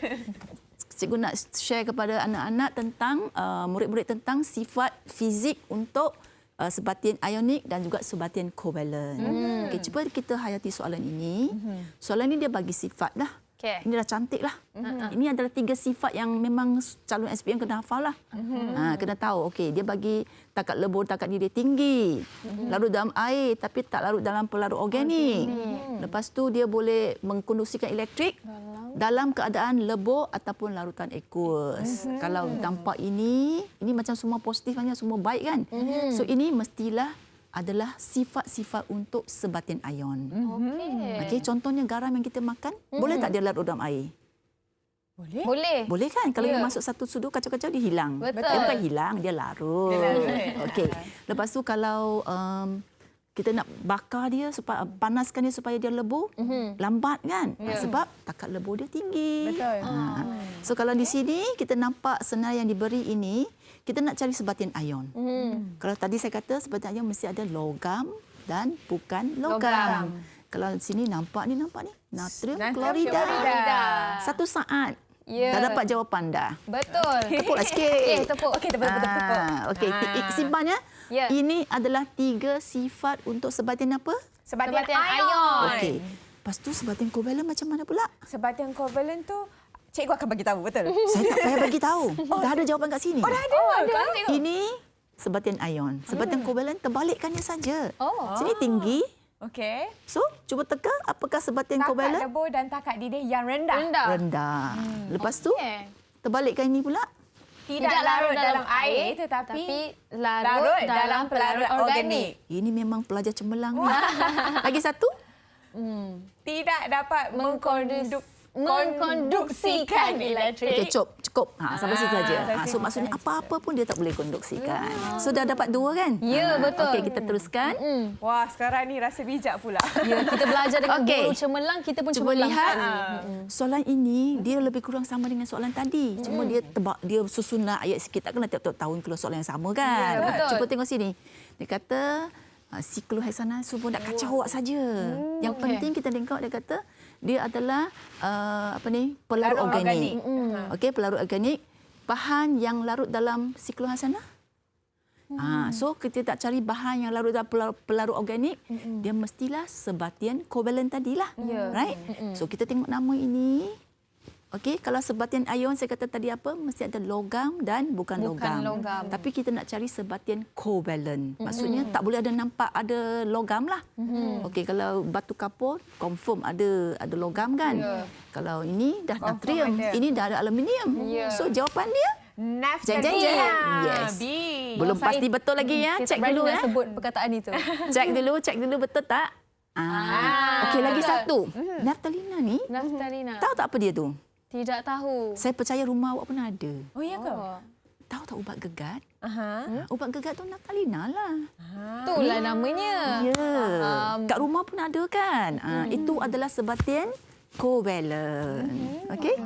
Cikgu nak share kepada anak-anak tentang murid-murid tentang sifat fizik untuk sebatian ionik dan juga sebatian covalent. Okey, cuba kita hayati soalan ini. Soalan ini dia bagi sifat dah. Okey. Ini dah cantik lah. Ini adalah 3 sifat yang memang calon SPM kena hafal lah. Kena tahu. Okey, dia bagi takat lebur, takat dia tinggi. Larut dalam air tapi tak larut dalam pelarut organik. Lepas tu dia boleh mengkonduksikan elektrik dalam keadaan lebur ataupun larutan aqueous. Kalau nampak ini macam semua positif, semua baik kan? So ini mestilah adalah sifat-sifat untuk sebatian ion. Okey, contohnya garam yang kita makan, boleh tak dia larut dalam air? Boleh. Boleh. Boleh kan? Kalau Ya. dia masuk satu sudut kacau-kacau dia hilang. Betul. Dia bukan hilang, dia larut. Okey. Lepas tu kalau kita nak bakar dia supaya panaskan dia supaya dia lebur, lambat kan? Sebab takat lebur dia tinggi. Betul. So kalau di sini kita nampak senarai yang diberi ini, kita nak cari sebatian ion. Kalau tadi saya kata sebatian ion mesti ada logam dan bukan logam. Kalau di sini nampak ni natrium Natrium klorida. klorida. 1 saat. Ya. Dah dapat jawapan dah. Betul. Tepuklah sikit. Tepuk. Okey, tepuk. Okey, simpan ya. Ya. Ini adalah 3 sifat untuk sebatian apa? Sebatian Sebatian ion. ion. Okey. Lepas tu sebatian kovalent macam mana pula? Sebatian kovalent tu cikgu akan bagi tahu, betul? Saya tak payah bagi tahu. Dah ada jawapan kat sini. Oh, dah ada. Ada. Ini sebatian ion. Sebatian kovalent terbalikkannya saja. Oh. Sini tinggi. Okey. So, cuba teka apakah sebatian Takat kovalent? lebur dan takat didih yang rendah. Rendah. Lepas tu, Okey. terbalikkan ini pula. Tidak larut dalam air tetapi larut dalam pelarut organik. Ini memang pelajar cemerlang ni. Lagi satu. Tidak dapat Mengkonduksikan elektrik. Okey, cukup. Sampai situ saja. So, sampai maksudnya apa-apa pun dia tak boleh konduksikan. So, dah dapat 2 kan? Ya, betul. Okey, kita teruskan. Wah, sekarang ni rasa bijak pula. Ya, kita belajar dengan Okey. guru cemerlang, kita pun Cuba cemerlang. lihat. sekali. Soalan ini dia lebih kurang sama dengan soalan tadi. Cuma dia susunan ayat sikit. Takkanlah tiap-tiap tahun keluar soalan yang sama kan? Ya, betul. Cuba tengok sini. Dia kata sikloheksanan semua nak kacau awak saja. Yang okey. penting kita tengok dia kata dia adalah pelarut organik. Okey, pelarut organik. Bahan yang larut dalam sikloheksanan. So kita tak cari bahan yang larut dalam pelarut organik, dia mestilah sebatian kovalent tadilah. Ya. Right? So kita tengok nama ini. Okey, kalau sebatian ion saya kata tadi apa? Mesti ada logam dan bukan logam. Tapi kita nak cari sebatian kovalent. Maksudnya tak boleh ada nampak ada logam lah. Okey, kalau batu kapur confirm ada logam kan? Ya. Kalau ini dah Confirm natrium, ada. ini dah ada aluminium. Ya. So jawapan dia Naftalina. Jeng, jeng, jeng. Yes. B. belum Saya- pasti betul lagi ya. Saya Cek tak berani dulu nak ya. sebut perkataan itu. Cek dulu betul tak? Okey, lagi betul. satu. Naftalina ni, Naftalina. tahu tak apa dia tu? Tidak tahu. Saya percaya rumah awak pun ada. Oh, ya ke? Tahu tak ubat gegat? Aha. Ubat gegat tu Naftalina lah. Itulah namanya. Ya. Kat rumah pun ada kan? Itu adalah sebatian kovalent. Okey?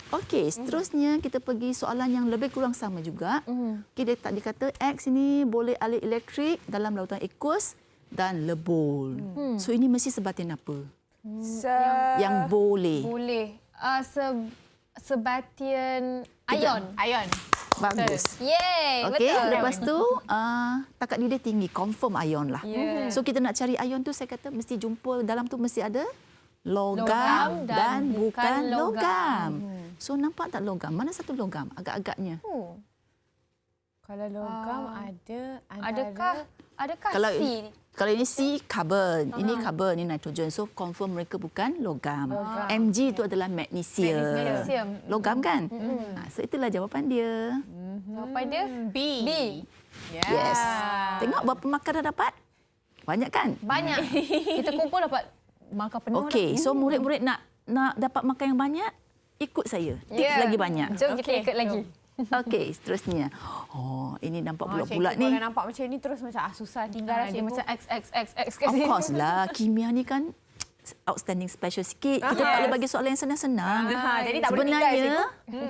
Okey, seterusnya kita pergi soalan yang lebih kurang sama juga. Okey, dia tak dikata X ini boleh alih elektrik dalam lautan aqueous dan lebur. So ini mesti sebatian apa? Yang boleh. Boleh. Sebatian ion. Ion. Bagus. Yeay, Okey, betul. lepas tu takat didih tinggi, confirm ion lah. Yeah. So kita nak cari ion tu saya kata mesti jumpa dalam tu mesti ada logam Logam dan dan bukan bukan logam. logam. So nampak tak logam? Mana satu logam agak-agaknya? Kalau logam ada Adakah Kalau C? kalau ini C carbon, ini carbon, ini nitrogen. So confirm mereka bukan logam. Mg itu adalah magnesium. Magnesium. Logam kan? So itulah jawapan dia. Jawapan dia B. B. Yes. Tengok berapa markah dah dapat? Banyak kan? Banyak. Kita kumpul dapat markah penuh. Okey, so murid-murid nak dapat makan yang banyak, ikut saya. Tips lagi banyak. Jom kita ikut lagi. Okey, seterusnya. Oh, ini nampak bulat-bulat Cikgu ni. kalau nampak macam ni terus macam susah tinggal lah Dia cikgu. macam X. Of course lah, kimia ni kan outstanding special sikit. Kita tak boleh bagi soalan yang senang-senang. Jadi tak boleh tinggal, Sebenarnya,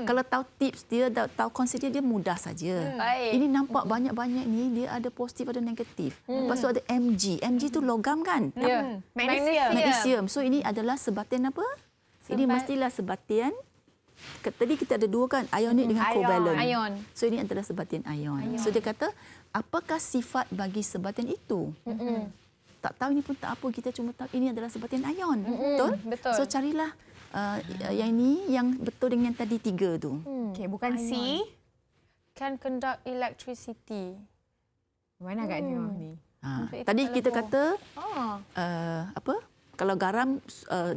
kalau tahu tips dia, tahu konsep dia mudah saja. Baik. Ini nampak banyak-banyak ni, dia ada positif, ada negatif. Lepas tu ada Mg. Mg tu logam kan? Ya. Magnesium. So ini adalah sebatian apa? Ini mestilah sebatian. Tadi kita ada 2 kan, ionik dengan kovalent. Ion. So ini adalah sebatian ion. So dia kata, apakah sifat bagi sebatian itu? Tak tahu ini pun tak apa, kita cuma tahu ini adalah sebatian ion. Betul? Betul. So carilah yang ini yang betul dengan yang tadi 3 tu. Okey, bukan C. Can conduct electricity. Mana agaknya ni? Tadi kita kata apa? Kalau garam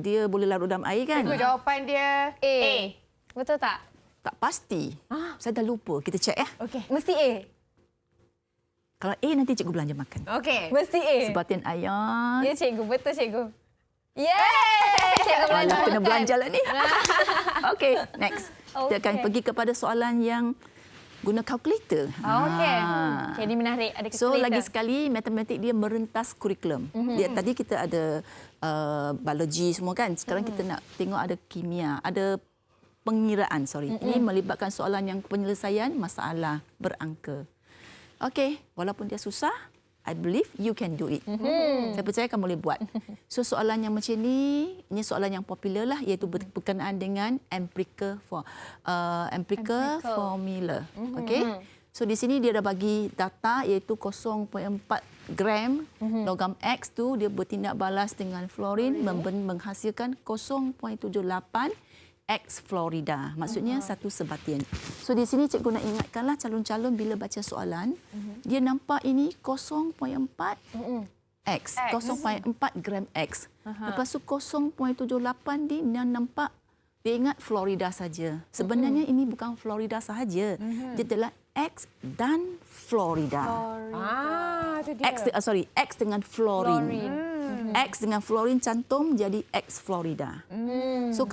dia boleh larut dalam air kan? Cikgu, jawapan dia A. Betul tak? Tak pasti. Saya dah lupa. Kita cek ya. Okey. Mesti A. Kalau A nanti cikgu belanja makan. Okey. Mesti A. Sebatian ion. Ya cikgu, betul cikgu. Yeay! Cikgu belanja Alah, kena makan. belanja lah ni. Okey, next. Kita akan Okey. pergi kepada soalan yang guna kalkulator. Okey. Okey, ini menarik. Ada So calculator. lagi sekali matematik dia merentas kurikulum. Dia tadi kita ada biologi semua kan. Sekarang kita nak tengok ada kimia, ada pengiraan, Ini melibatkan soalan yang penyelesaian masalah berangka. Okey, walaupun dia susah, I believe you can do it. Saya percaya kamu boleh buat. So soalan yang macam ni soalan yang popular lah, iaitu berkenaan dengan empirical formula. Okay. So di sini dia dah bagi data iaitu 0.4 gram logam X tu dia bertindak balas dengan fluorine menghasilkan 0.78 X Florida. Maksudnya satu sebatin. So di sini cikgu nak ingatkanlah calon-calon bila baca soalan, dia nampak ini 0.4 X, 0.4 gram X. Lepas tu 0.78 dia nampak, dia ingat Florida saja. Sebenarnya ini bukan Florida sahaja. Dia adalah X dan Florida. Itu dia. X dengan fluorine. X dengan fluorine cantum jadi X Florida. So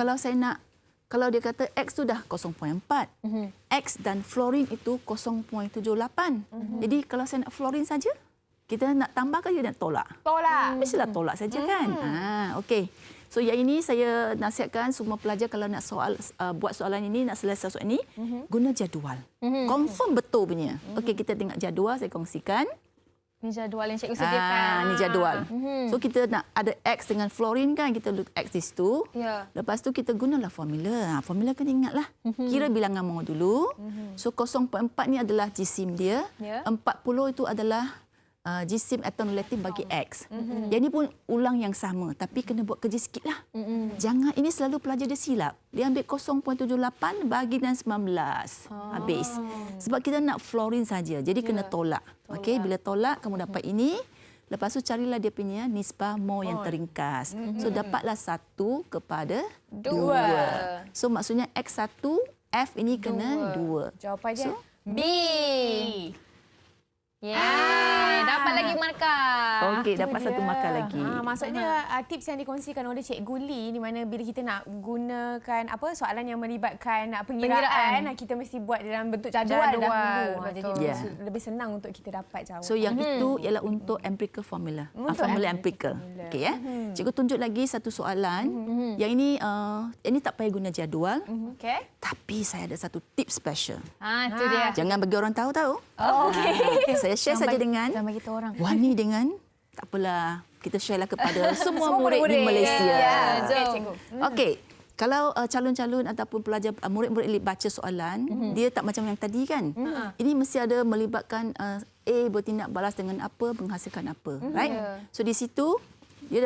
kalau dia kata X tu dah 0.4, X dan fluorine itu 0.78. Jadi kalau saya nak fluorine saja, kita nak tambah ke dia nak tolak? Tolak. Mestilah tolak saja kan? Okey. So yang ini saya nasihatkan semua pelajar kalau nak buat soalan ini, nak selesai soalan ini, guna jadual. Confirm betul punya. Okey, kita tengok jadual saya kongsikan. Ni jadual yang cikgu sediakan. Ni jadual. So kita nak ada X dengan fluorine kan, kita look X di situ. Ya. Lepas tu kita gunalah formula. Formula kena ingatlah. Kira bilangan mol dulu. So 0.4 ni adalah jisim dia. Ya. 40 itu adalah jisim atom relatif bagi X. Yang ni pun ulang yang sama tapi kena buat kerja sikitlah. Jangan, ini selalu pelajar dia silap. Dia ambil 0.78 bagi dengan 19. Habis. Sebab kita nak fluorine saja. Jadi kena tolak. Okey, bila tolak kamu dapat ini. Lepas tu carilah dia punya nisbah mol yang teringkas. So dapatlah 1 kepada 2. So maksudnya X1 F ini kena 2. Jawapan dia B. Dapat lagi markah. Okey, dapat satu markah lagi. Maksudnya tips yang dikongsikan oleh Cikgu Lee di mana bila kita nak gunakan soalan yang melibatkan pengiraan, kita mesti buat dalam bentuk jadual dahulu. Jadi lebih senang untuk kita dapat jawab. So yang itu ialah untuk empirical formula. Formula empirical. Okey ya. Cikgu tunjuk lagi satu soalan. Yang ini tak payah guna jadual. Okey. Tapi saya ada satu tips special. Itu dia. Jangan bagi orang tahu. Okey. Saya share saja dengan Jangan bagi tahu orang. Wani dengan tak apalah, kita sharelah kepada semua murid di Malaysia. Okey, Cikgu. Okey. Kalau calon-calon ataupun pelajar murid-murid baca soalan, dia tak macam yang tadi kan. Ini mesti ada melibatkan A bertindak balas dengan apa, menghasilkan apa, right? So di situ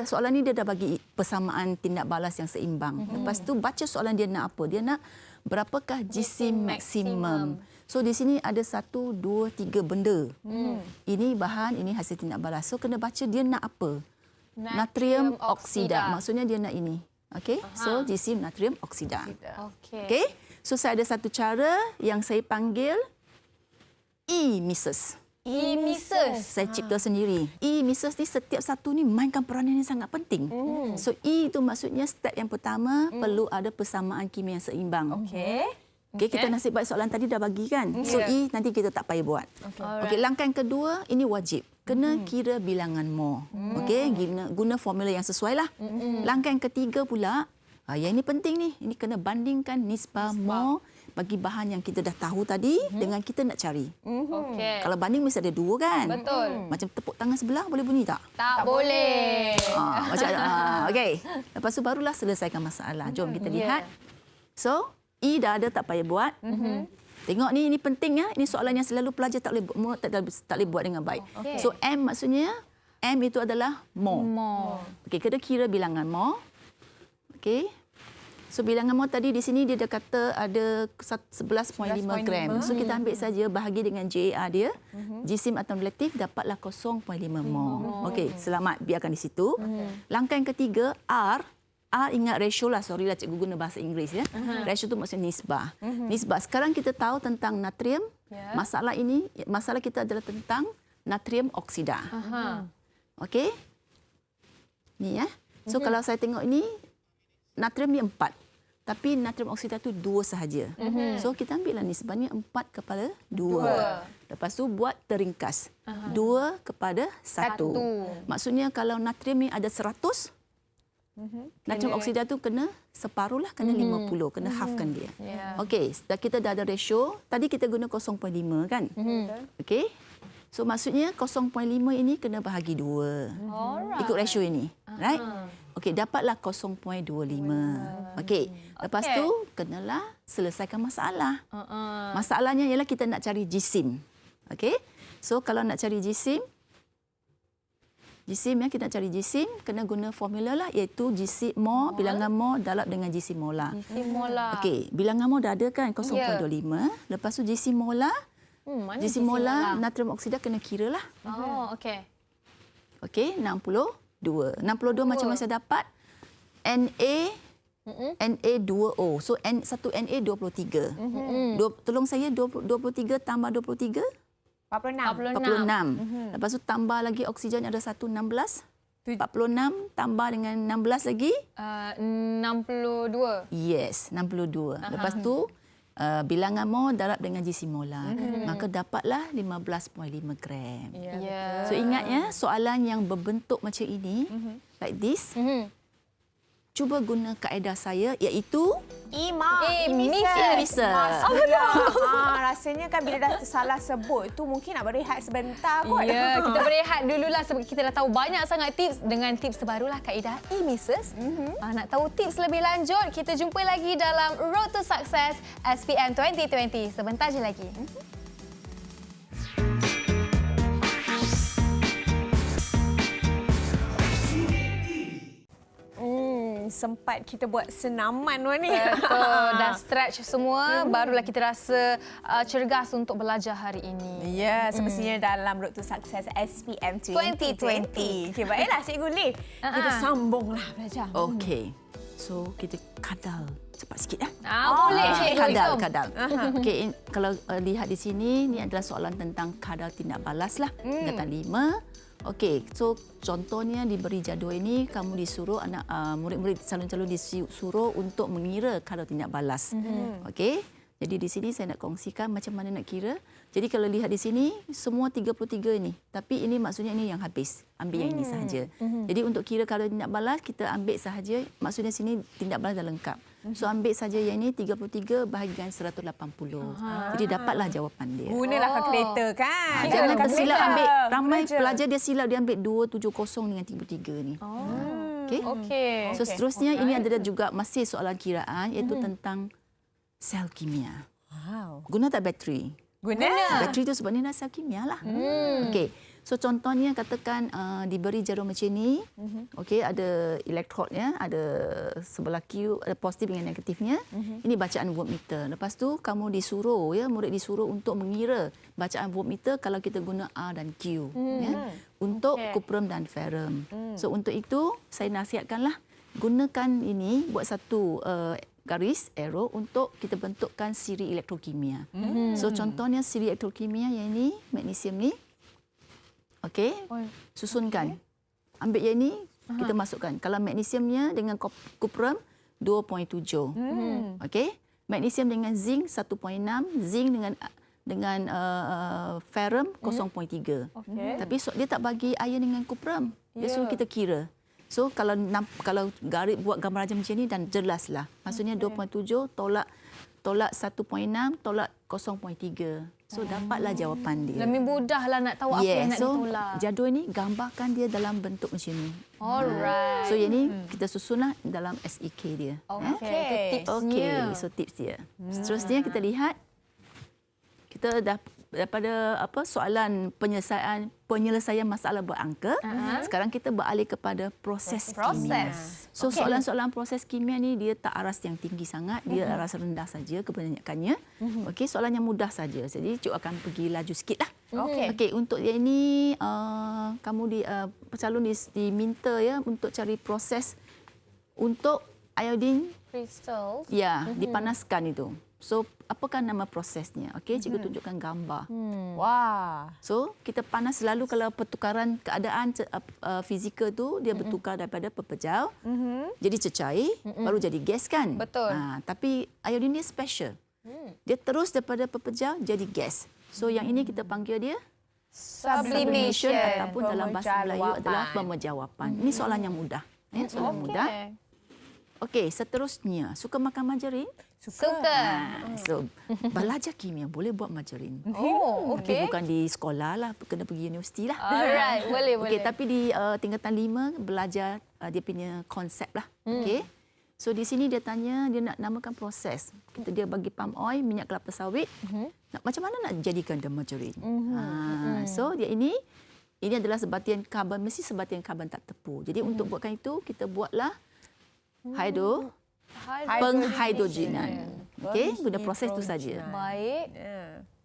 soalan ni dia dah bagi persamaan tindak balas yang seimbang. Lepas tu baca soalan dia nak apa? Dia nak berapakah jisim maksimum. So di sini ada 1, 2, 3 benda. Ini bahan, ini hasil tindak balas. So kena baca dia nak apa? Natrium oksida. Maksudnya dia nak ini. Okey. So jisim natrium oksida. Okey. So saya ada satu cara yang saya panggil E-Mrs. E-Mrs. Saya cipta sendiri. E-Mrs ni setiap satu ni mainkan peranan yang sangat penting. So E itu maksudnya step yang pertama perlu ada persamaan kimia yang seimbang. Okey, kita nasib baik soalan tadi dah bagi kan. So E nanti kita tak payah buat. Okey, langkah yang kedua ini wajib. Kena kira bilangan mol. Okey, guna formula yang sesuai lah. Langkah yang ketiga pula, yang ini penting ni. Ini kena bandingkan nisbah mol bagi bahan yang kita dah tahu tadi dengan kita nak cari. Kalau banding mesti ada 2 kan? Betul. Macam tepuk tangan sebelah boleh bunyi tak? Tak boleh. Okey. Lepas tu barulah selesaikan masalah. Jom kita lihat. So, E dah ada, tak payah buat. Tengok ni, ini penting ya. Ini soalan yang selalu pelajar tak boleh buat dengan baik. So M maksudnya, M itu adalah mol. Okey, kita kira bilangan mol. Okey. So bilangan mol tadi di sini dia dah kata ada 11.5 gram. So kita ambil saja bahagi dengan JAR dia. Jisim atom relatif dapatlah 0.5 mol. Okey, selamat, biarkan di situ. Langkah yang ketiga, R ingat ratio lah, sorry lah cikgu guna bahasa Inggeris ya. Ratio tu maksudnya nisbah. Nisbah. Sekarang kita tahu tentang natrium. Masalah kita adalah tentang natrium oksida. Okey. Ni ya. So kalau saya tengok ini natrium ni 4. Tapi natrium oksida tu 2 sahaja. So kita ambillah nisbahnya 4 kepada 2. Lepas tu buat teringkas. 2 kepada 1. Maksudnya kalau natrium ni ada 100, natrium oksida tu kena separuh lah, kena 50, kena halfkan dia. Okey, kita dah ada ratio. Tadi kita guna 0.5 kan? Okey. So maksudnya 0.5 ini kena bahagi 2. Alright. Ikut ratio ini. Right? Okey, dapatlah 0.25. Okey. Lepas tu kenalah selesaikan masalah. Masalahnya ialah kita nak cari jisim. Okey? So kalau nak cari jisim ya, kita nak cari jisim kena guna formula lah, iaitu jisim mol, bilangan mol darab dengan jisim molar. Jisim molar. Okey, bilangan mol dah ada kan 0.25. Lepas tu jisim molar, Mana jisim molar natrium oksida kena kira lah. Oh, okey. Okey, 62. 62 macam mana saya dapat? Na2O. So satu Na 23. Tolong saya 23 tambah 23 46. 46. Lepas tu tambah lagi oksigen ada 1 16. 46 tambah dengan 16 lagi? 62. Yes, 62. Lepas tu bilangan mol darab dengan jisim molar. Maka dapatlah 15.5 gram. Ya. So ingat ya, soalan yang berbentuk macam ini, like this, cuba guna kaedah saya iaitu Mises. Rasanya kan bila dah salah sebut tu mungkin nak berehat sebentar kot. Ya, kita berehat dululah sebab kita dah tahu banyak sangat tips dengan tips terbarulah kaedah Mises. Nak tahu tips lebih lanjut, kita jumpa lagi dalam Road to Success SPM 2020 sebentar je lagi. Sempat kita buat senaman ni. Betul, dah stretch semua, barulah kita rasa cergas untuk belajar hari ini. Ya, semestinya dalam Road to Success SPM 2020. Okey, baiklah Cikgu Lee. Kita sambunglah belajar. okey. So kita kadal cepat sikit ya. Boleh cikgu. Kadal. Okey, kalau lihat di sini ni adalah soalan tentang kadal tindak balas lah. Tingkatan 5. Okey, so contohnya diberi jadual ini kamu disuruh murid-murid calon-calon disuruh untuk mengira kadar tindak balas. Okey. Jadi di sini saya nak kongsikan macam mana nak kira. Jadi kalau lihat di sini semua 33 ini. Tapi ini maksudnya ini yang habis. Ambil yang ini sahaja. Jadi untuk kira kadar tindak balas kita ambil sahaja, maksudnya sini tindak balas dah lengkap. So ambil saja yang ini 33 bahagian 180. Jadi dapatlah jawapan dia. Gunalah kalkulator kan. Jangan tersilap ambil. Ramai Guna je. pelajar dia silap dia ambil 270 dengan 33 ni. Okey. Okey. So seterusnya ini adalah juga masih soalan kiraan iaitu tentang sel kimia. Wow. Guna tak bateri? Guna. Bateri tu sebabnya adalah sel kimia lah. Okey. So contohnya katakan diberi jarum macam ni. Okey, ada elektrodnya, ada sebelah Q, ada positif dengan negatifnya. Ini bacaan voltmeter. Lepas tu kamu disuruh murid disuruh untuk mengira bacaan voltmeter kalau kita guna R dan Q ya. Untuk kuprum dan ferrum. So untuk itu saya nasihatkanlah gunakan ini buat satu garis arrow untuk kita bentukkan siri elektrokimia. So contohnya siri elektrokimia yang ini magnesium ni. Okey. Susunkan. Ambil yang ini kita masukkan. Kalau magnesiumnya dengan kuprum 2.7. Okey. Magnesium dengan zinc 1.6, zinc dengan ferrum 0.3. Tapi dia tak bagi iron dengan kuprum. Dia suruh kita kira. So kalau garis buat gambar macam ni dan jelaslah. Maksudnya 2.7 tolak 1.6 tolak 0.3. So dapatlah jawapan dia. Lebih mudahlah nak tahu apa yang nak ditolak. Jadual ni gambarkan dia dalam bentuk macam ni. Alright. So yang ni kita susunlah dalam SEK dia. Okey, itu tipsnya. Okey, so tips dia. Seterusnya kita lihat kita dah daripada penyelesaian masalah berangka. Sekarang kita beralih kepada proses kimia. So soalan-soalan proses kimia ni dia tak aras yang tinggi sangat, dia aras rendah saja kebanyakannya. Okey, soalan yang mudah saja. Jadi cikgu akan pergi laju sikitlah. Okey, untuk yang ini kamu calon diminta ya untuk cari proses untuk iodine Crystal. ya, dipanaskan itu. So, apakah nama prosesnya? Okey, cikgu tunjukkan gambar. Wah. So, kita panas selalu kalau pertukaran keadaan fizikal tu dia bertukar daripada pepejal jadi cecair baru jadi gas kan? Betul. Tapi iodine dia special. Dia terus daripada pepejal jadi gas. So, yang ini kita panggil dia Sublimation. ataupun dalam bahasa Melayu adalah pemejawapan. Ini soalan yang mudah. Soalan mudah. Okey, seterusnya suka makan margarin? Suka. So, belajar kimia boleh buat margarine. Oh, Tapi okey. bukan di sekolah lah, kena pergi universiti lah. Alright, boleh, boleh. Okey, tapi di tingkatan 5 belajar dia punya konsep lah. Okey. So di sini dia tanya, dia nak namakan proses. Dia bagi palm oil, minyak kelapa sawit. Macam mana nak jadikan dia margarine? So dia ini adalah sebatian karbon, mesti sebatian karbon tak tepu. Jadi untuk buatkan itu, kita buatlah penghidrogenan. Okey, guna proses itu saja. Baik.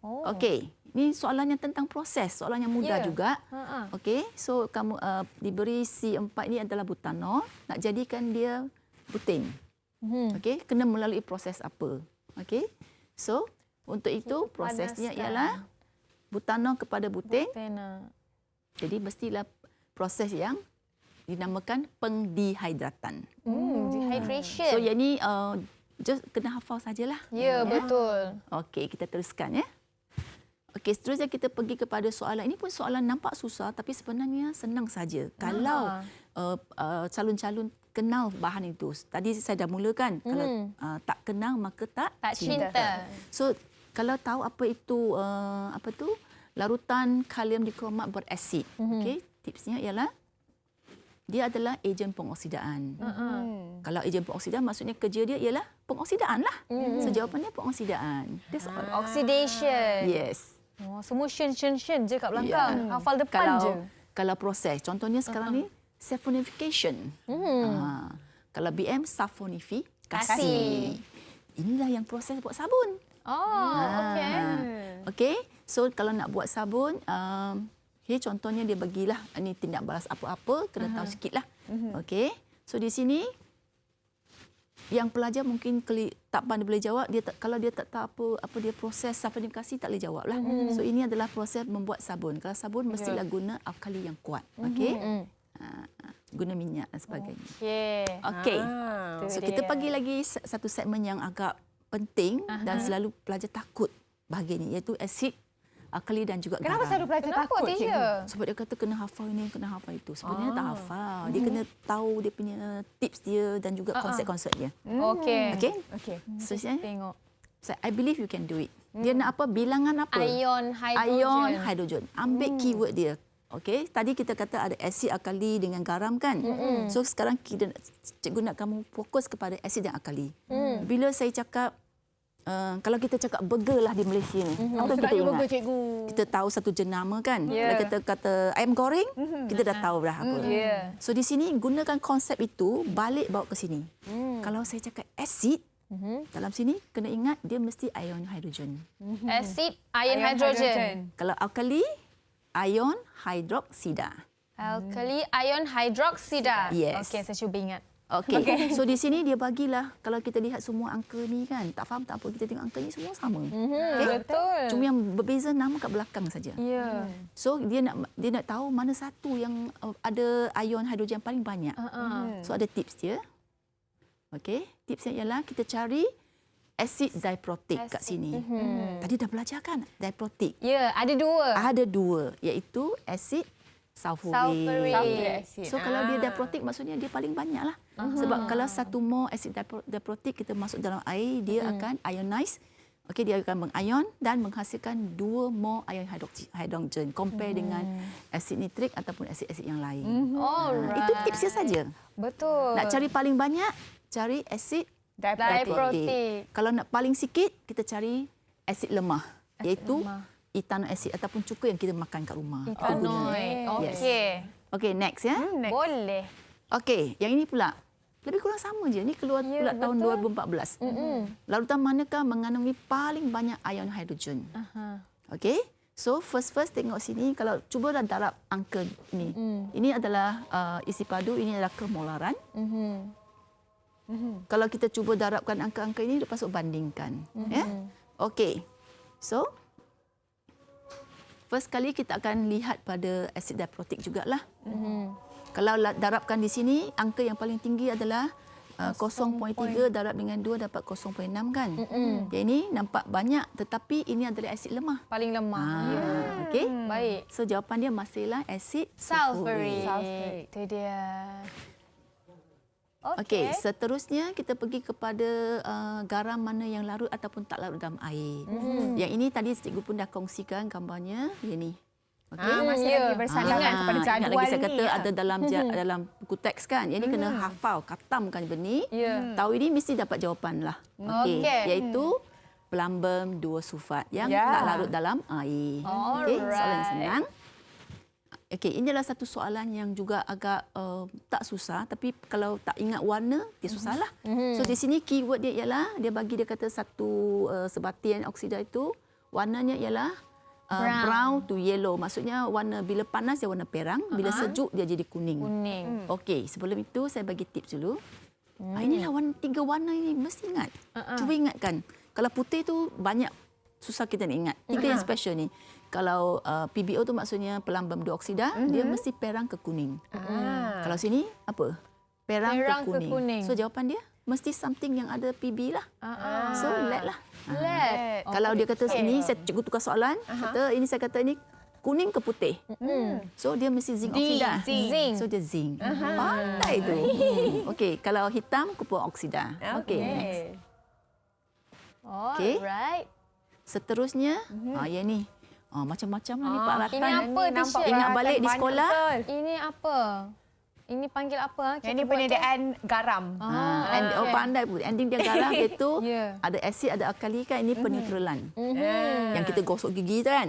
Oh. Okey, ini soalannya tentang proses, soalan yang mudah Ya. juga. Okey, so kamu diberi C4 ini adalah butanol, nak jadikan dia butin. Okey, kena melalui proses apa? Okey. So, untuk itu prosesnya panaskan. ialah butanol kepada butin. Tena. Jadi mestilah proses yang dinamakan pengdehidratan. Dehydration. So, yang ni just kena hafal sajalah. Ya, betul. Okey, kita teruskan ya. Okey, seterusnya kita pergi kepada soalan. Ini pun soalan nampak susah tapi sebenarnya senang saja. Kalau calon-calon kenal bahan itu. Tadi saya dah mulakan. Kalau tak kenal maka tak cinta. So, kalau tahu apa itu larutan kalium dikromat berasid. Okey, tipsnya ialah dia adalah ejen pengoksidaan. Kalau ejen pengoksidaan maksudnya kerja dia ialah pengoksidaan lah. So, jawapannya pengoksidaan. That's all. Oxidation. Yes. Oh, semua shen je kat belakang. Hafal depan kalau, je. Kalau proses, contohnya sekarang ni saponification. Kalau BM saponifikasi. Inilah yang proses buat sabun. Oh, okey. Okey, so kalau nak buat sabun, contohnya dia bagilah ini tindak balas apa-apa, kena tahu sikitlah. Okey, so di sini yang pelajar mungkin tak pandai boleh jawab, kalau dia tak tahu apa dia proses saponifikasi tak boleh jawablah. So ini adalah proses membuat sabun. Kalau sabun mestilah guna alkali yang kuat. Okey. Guna minyak dan sebagainya. Okey. So kita pergi lagi satu segmen yang agak penting dan selalu pelajar takut bahagian ini, iaitu asid, alkali dan juga Kenapa garam. selalu pelajar takut, teacher? Sebab dia kata kena hafal ini, kena hafal itu. Sebenarnya tak hafal. Dia kena tahu dia punya tips dia dan juga konsep-konsep dia. Okey. Okey? Okey. So, saya, Tengok. I believe you can do it. Dia nak apa? Bilangan apa? Ion hidrogen. Ion hidrogen. Ambil keyword dia. Okey, tadi kita kata ada asid, alkali dengan garam kan? So sekarang cikgu nak kamu fokus kepada asid dan alkali. Bila saya cakap kalau kita cakap burger lah di Malaysia ni. Apa kita ingat? Burger, cikgu. Kita tahu satu jenama kan? Yeah. Kalau kita kata ayam goreng, kita dah tahu dah apa. Yeah. So di sini gunakan konsep itu, balik bawa ke sini. Kalau saya cakap asid, dalam sini kena ingat dia mesti ion hidrogen. Asid, ion hidrogen. Kalau alkali, ion hidroksida. Alkali ion hidroksida. Yes. Okey, saya cuba ingat. Okey. So di sini dia bagilah, kalau kita lihat semua angka ni kan, tak faham tak apa, kita tengok angka ni semua sama. Betul. Cuma yang berbeza nama kat belakang saja. Ya. So dia nak tahu mana satu yang ada ion hidrogen paling banyak. So ada tips dia. Okey, tipsnya ialah kita cari asid diprotik kat sini. Tadi dah belajar kan diprotik. Ya, ada dua. Ada dua, iaitu asid sulfuric. Sulfuric acid. So kalau dia diprotik maksudnya dia paling banyaklah. Sebab kalau satu mol asid diprotik kita masuk dalam air, dia akan ionize. Okey, dia akan mengion dan menghasilkan 2 mol ion hidrogen compare dengan asid nitrik ataupun asid-asid yang lain. Alright. Itu tipsnya saja. Betul. Nak cari paling banyak, cari asid Diprotik. Kalau nak paling sikit, kita cari asid lemah, iaitu ethanol asid ataupun cuka yang kita makan kat rumah. Ethanol. Yes. Okey. Okey, next ya. Boleh. Okey, yang ini pula. Lebih kurang sama je. Ini keluar pula tahun 2014. Larutan manakah mengandungi paling banyak ion hidrogen? Okey. So first tengok sini, kalau cuba dah darab angka ini. Ini adalah isi padu, ini adalah kemolaran. Kalau kita cuba darabkan angka-angka ini, lepas tu bandingkan. Ya? Okey. So first kali kita akan lihat pada asid diprotik jugalah. Kalau darabkan di sini, angka yang paling tinggi adalah 0.3 darab dengan 2 dapat 0.6 kan. Yang ini nampak banyak tetapi ini adalah asid lemah. Paling lemah. Okey. Baik. So jawapan dia masihlah asid Sulfuric. sulfuric. Itu dia. Okey, seterusnya kita pergi kepada garam mana yang larut ataupun tak larut dalam air. Yang ini tadi cikgu pun dah kongsikan gambarnya. Ini. Okey. Masih lagi bersandangan kepada jadual ingat lagi saya ni. kata ada dalam buku teks kan. Yang ini kena hafal, katamkan benda ni. Tahu ini mesti dapat jawapan lah. Okey. Iaitu pelambam 2 sulfat yang tak larut dalam air. Okey, soalan yang senang. Okey, ini adalah satu soalan yang juga agak tak susah, tapi kalau tak ingat warna, dia susahlah. So di sini keyword dia ialah dia bagi dia kata satu sebatian oksida itu warnanya ialah brown to yellow. Maksudnya warna bila panas dia warna perang, bila sejuk dia jadi kuning. Okey, sebelum itu saya bagi tips dulu. Inilah tiga warna ini mesti ingat. Cuba ingatkan. Kalau putih tu banyak susah kita nak ingat. Tiga yang special ni. Kalau PBO tu maksudnya pelambam 2 oksida, dia mesti perang ke kuning. Kalau sini apa? Perang ke kuning. So jawapan dia mesti something yang ada PB lah. So lead lah. Lead. Kalau dia kata sini, saya cikgu tukar soalan. Kata ini saya kata ini kuning ke putih. So dia mesti zinc oksida. Zinc. So dia zinc. Pandai tu. Okey, kalau hitam kupon oksida. Okey, next. Okey. Alright. Seterusnya, yang ni. Macam-macam lah ni Pak Ratan. Ini apa, teacher? Ingat balik di sekolah. Ini apa? Ini panggil apa? Yang ini penyediaan garam. Pandai pun. Ending dia garam iaitu ada asid, ada alkali kan. Ini peneutralan. Yang kita gosok gigi tu kan.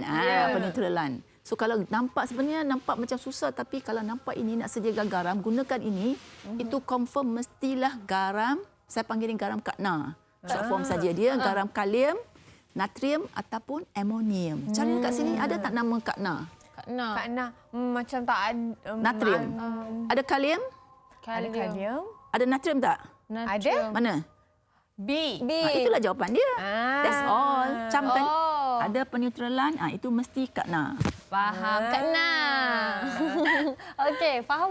Peneutralan. So kalau sebenarnya nampak macam susah, tapi kalau nampak ini nak sediakan garam, gunakan ini. Itu confirm mestilah garam. Saya panggil ini garam katna. Short form saja dia. Garam kalium, natrium ataupun amonium. Cari dekat sini ada tak nama katna? Katna macam tak ada. Natrium. Ada kalium? Ada kalium. Ada natrium tak? Ada? Mana? B. Itulah jawapan dia. That's all. Camkan. Ada peneutralan, itu mesti katna. Faham, Katna. Okey, faham.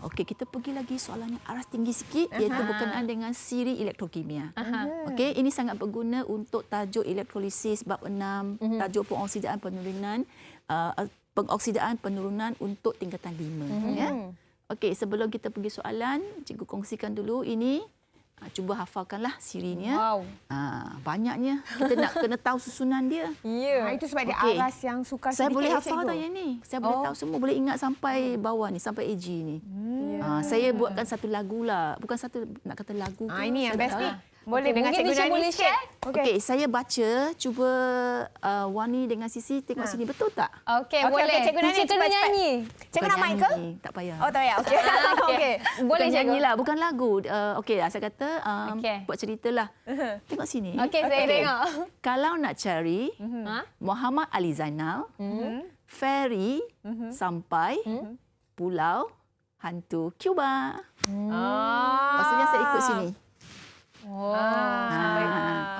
Okey, kita pergi lagi soalan yang aras tinggi sikit, iaitu berkenaan dengan siri elektrokimia. Okey, ini sangat berguna untuk tajuk elektrolisis bab 6, tajuk pengoksidaan penurunan untuk tingkatan 5. Ya. Okey, sebelum kita pergi soalan, cikgu kongsikan dulu ini. Cuba hafalkanlah sirinya. Wow. Banyaknya. Kita nak kena tahu susunan dia. Itu sebab dia aras yang suka Saya sedikit. boleh hafal tak yang ni. Saya boleh tahu semua. Boleh ingat sampai bawah ni. Sampai AG ni. Saya buatkan satu lagu lah. Bukan satu nak kata lagu. Ini yang best ni. Okey, Boleh dengan mungkin cikgu teacher Nani boleh sikit. share? Okey, saya baca. Cuba Wani dengan Sisi tengok sini. Betul tak? Okey, Okey, boleh. Cikgu Nani, Teacher kena cepat-cepat. nyanyi. Cikgu nak Bukan mic ke? nyanyi. Tak payah. Oh, tak payah. Okey. Okey. Boleh Bukan cikgu. nyanyilah. Bukan lagu. Okey lah. Saya kata Okey. buat ceritalah. Tengok sini. Okey, saya tengok. Kalau nak cari Muhammad Ali Zainal, ferry sampai Pulau Hantu Cuba. Maksudnya saya ikut sini.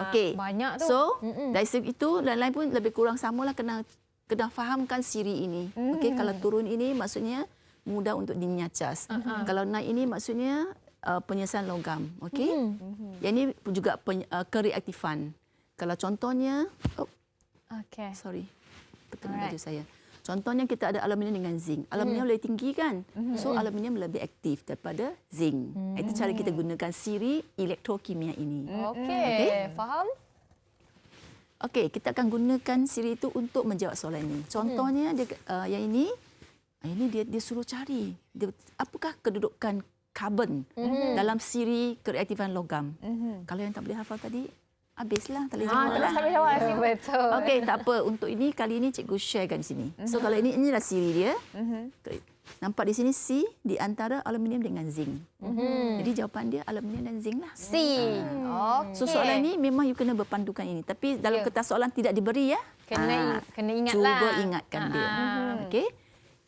Okey. Banyak tu. So, dari segi itu lain-lain pun lebih kurang samalah kena fahamkan siri ini. Okey, kalau turun ini maksudnya mudah untuk dinyacas. Kalau naik ini maksudnya penyelesaian logam. Okey. Yang ini juga kereaktifan. Kalau contohnya Okey. sorry. Terkena baju saya. Contohnya kita ada aluminium dengan zinc. Aluminium lebih tinggi kan? So aluminium lebih aktif daripada zinc. Itu cara kita gunakan siri elektrokimia ini. Okey, faham? Okey, kita akan gunakan siri itu untuk menjawab soalan ini. Contohnya dia, yang ini dia suruh cari apakah kedudukan karbon dalam siri kereaktifan logam. Kalau yang tak boleh hafal tadi, habislah, tak boleh jawab lah. Tak boleh jawab. Betul. Okey, tak apa. Untuk ini, kali ini cikgu sharekan di sini. So, kalau inilah siri dia. Nampak di sini C di antara aluminium dengan zinc. Jadi, jawapan dia aluminium dan zinc lah. C. So, soalan ini memang you kena berpandukan ini. Tapi dalam kertas soalan tidak diberi ya. Kena ingatlah. Cuba ingatkan dia. Okey.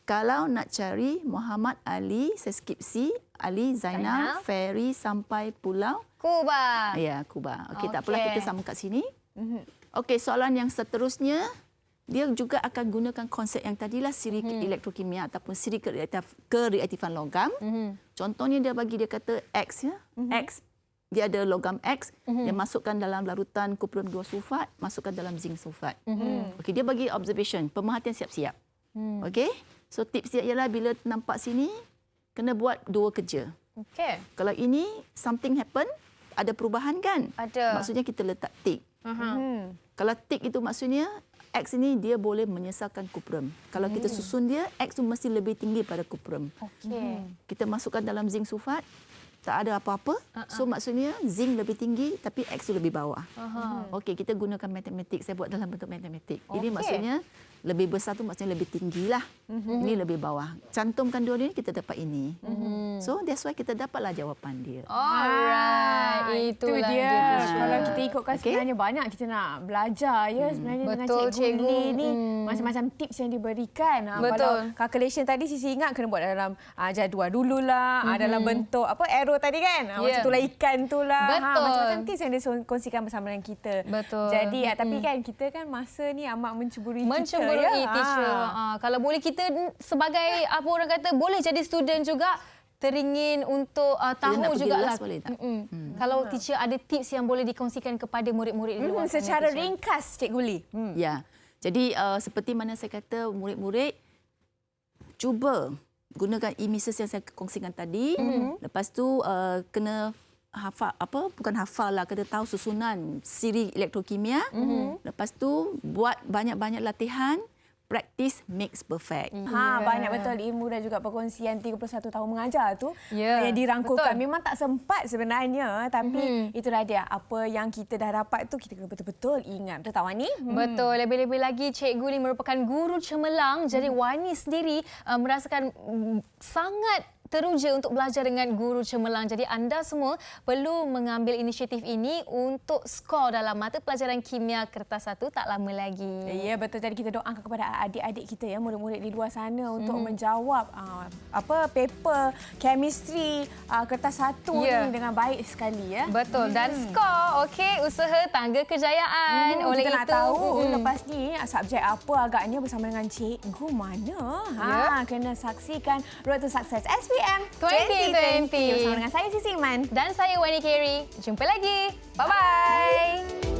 Kalau nak cari Muhammad Ali, saya skip C. Ali Zainal, ferry sampai Pulau Cuba. Ya, Cuba. Okey, tak apalah kita sama kat sini. Okey, soalan yang seterusnya, dia juga akan gunakan konsep yang tadilah siri elektrokimia ataupun siri kereaktifan logam. Contohnya dia bagi dia kata X ya. X dia ada logam X, dia masukkan dalam larutan kuprium 2 sulfat, masukkan dalam zinc sulfat. Okey, dia bagi observation, pemerhatian siap-siap. Okey. So tips dia ialah bila nampak sini kena buat 2 kerja. Okey. Kalau ini something happen, ada perubahan kan? Ada. Maksudnya kita letak tick. Kalau tick itu maksudnya X ini dia boleh menyesalkan cuprum. Kalau kita susun dia, X itu mesti lebih tinggi pada cuprum. Okey. Kita masukkan dalam zinc sulfat, tak ada apa-apa. So maksudnya zinc lebih tinggi tapi X itu lebih bawah. Okey, kita gunakan matematik. Saya buat dalam bentuk matematik. Ini Okey. maksudnya lebih besar tu maksudnya lebih tinggilah. Ini lebih bawah. Cantumkan dua ni kita dapat ini. So that's why kita dapatlah jawapan dia. Alright. Itu Itulah dia. teacher. Kalau kita ikutkan Okey. sebenarnya banyak kita nak belajar ya sebenarnya dengan Betul, Cikgu cikgu. Lee ni macam-macam tips yang diberikan. Betul. Kalau calculation tadi Sisi ingat kena buat dalam jadual dululah, dalam bentuk apa arrow tadi kan. Macam Ya. tulah ikan tulah. Betul. Macam-macam tips yang dia kongsikan bersama dengan kita. Betul. Jadi tapi kan kita kan masa ni amat menceburui kita Mencemburui ya. teacher. Kalau boleh kita sebagai apa orang kata boleh jadi student juga teringin untuk tahu nak pergi jugalah. les boleh tak? Kalau teacher ada tips yang boleh dikongsikan kepada murid-murid di luar sana, Secara teacher. ringkas Cikgu Lee. Ya. Jadi seperti mana saya kata murid-murid cuba gunakan e-mises yang saya kongsikan tadi. Lepas tu kena hafal bukan hafal lah, kena tahu susunan siri elektrokimia. Lepas tu buat banyak-banyak latihan. Practice makes perfect. Banyak betul ilmu dan juga perkongsian 31 tahun mengajar tu Ya, yang dirangkulkan. betul. Memang tak sempat sebenarnya tapi itulah dia apa yang kita dah dapat tu kita kena betul-betul ingat. Betul tak Wani? Betul. Lebih-lebih lagi Cikgu Lee merupakan guru cemerlang. Jadi Wani sendiri merasakan sangat teruja untuk belajar dengan guru cemerlang. Jadi anda semua perlu mengambil inisiatif ini untuk skor dalam mata pelajaran kimia kertas 1 tak lama lagi. Ya betul. Jadi kita doakan kepada adik-adik kita ya, murid-murid di luar sana untuk menjawab paper chemistry kertas 1 Ya. ni dengan baik sekali ya. Betul. Dan skor, okey, usaha tangga kejayaan. Oleh kita nak itu, tahu lepas ni subjek apa agaknya bersama dengan cikgu mana. Kena saksikan Road to Success SPM 2020. bersama dengan saya Sisi Iman. dan saya Wani Carey. Jumpa lagi. Bye-bye.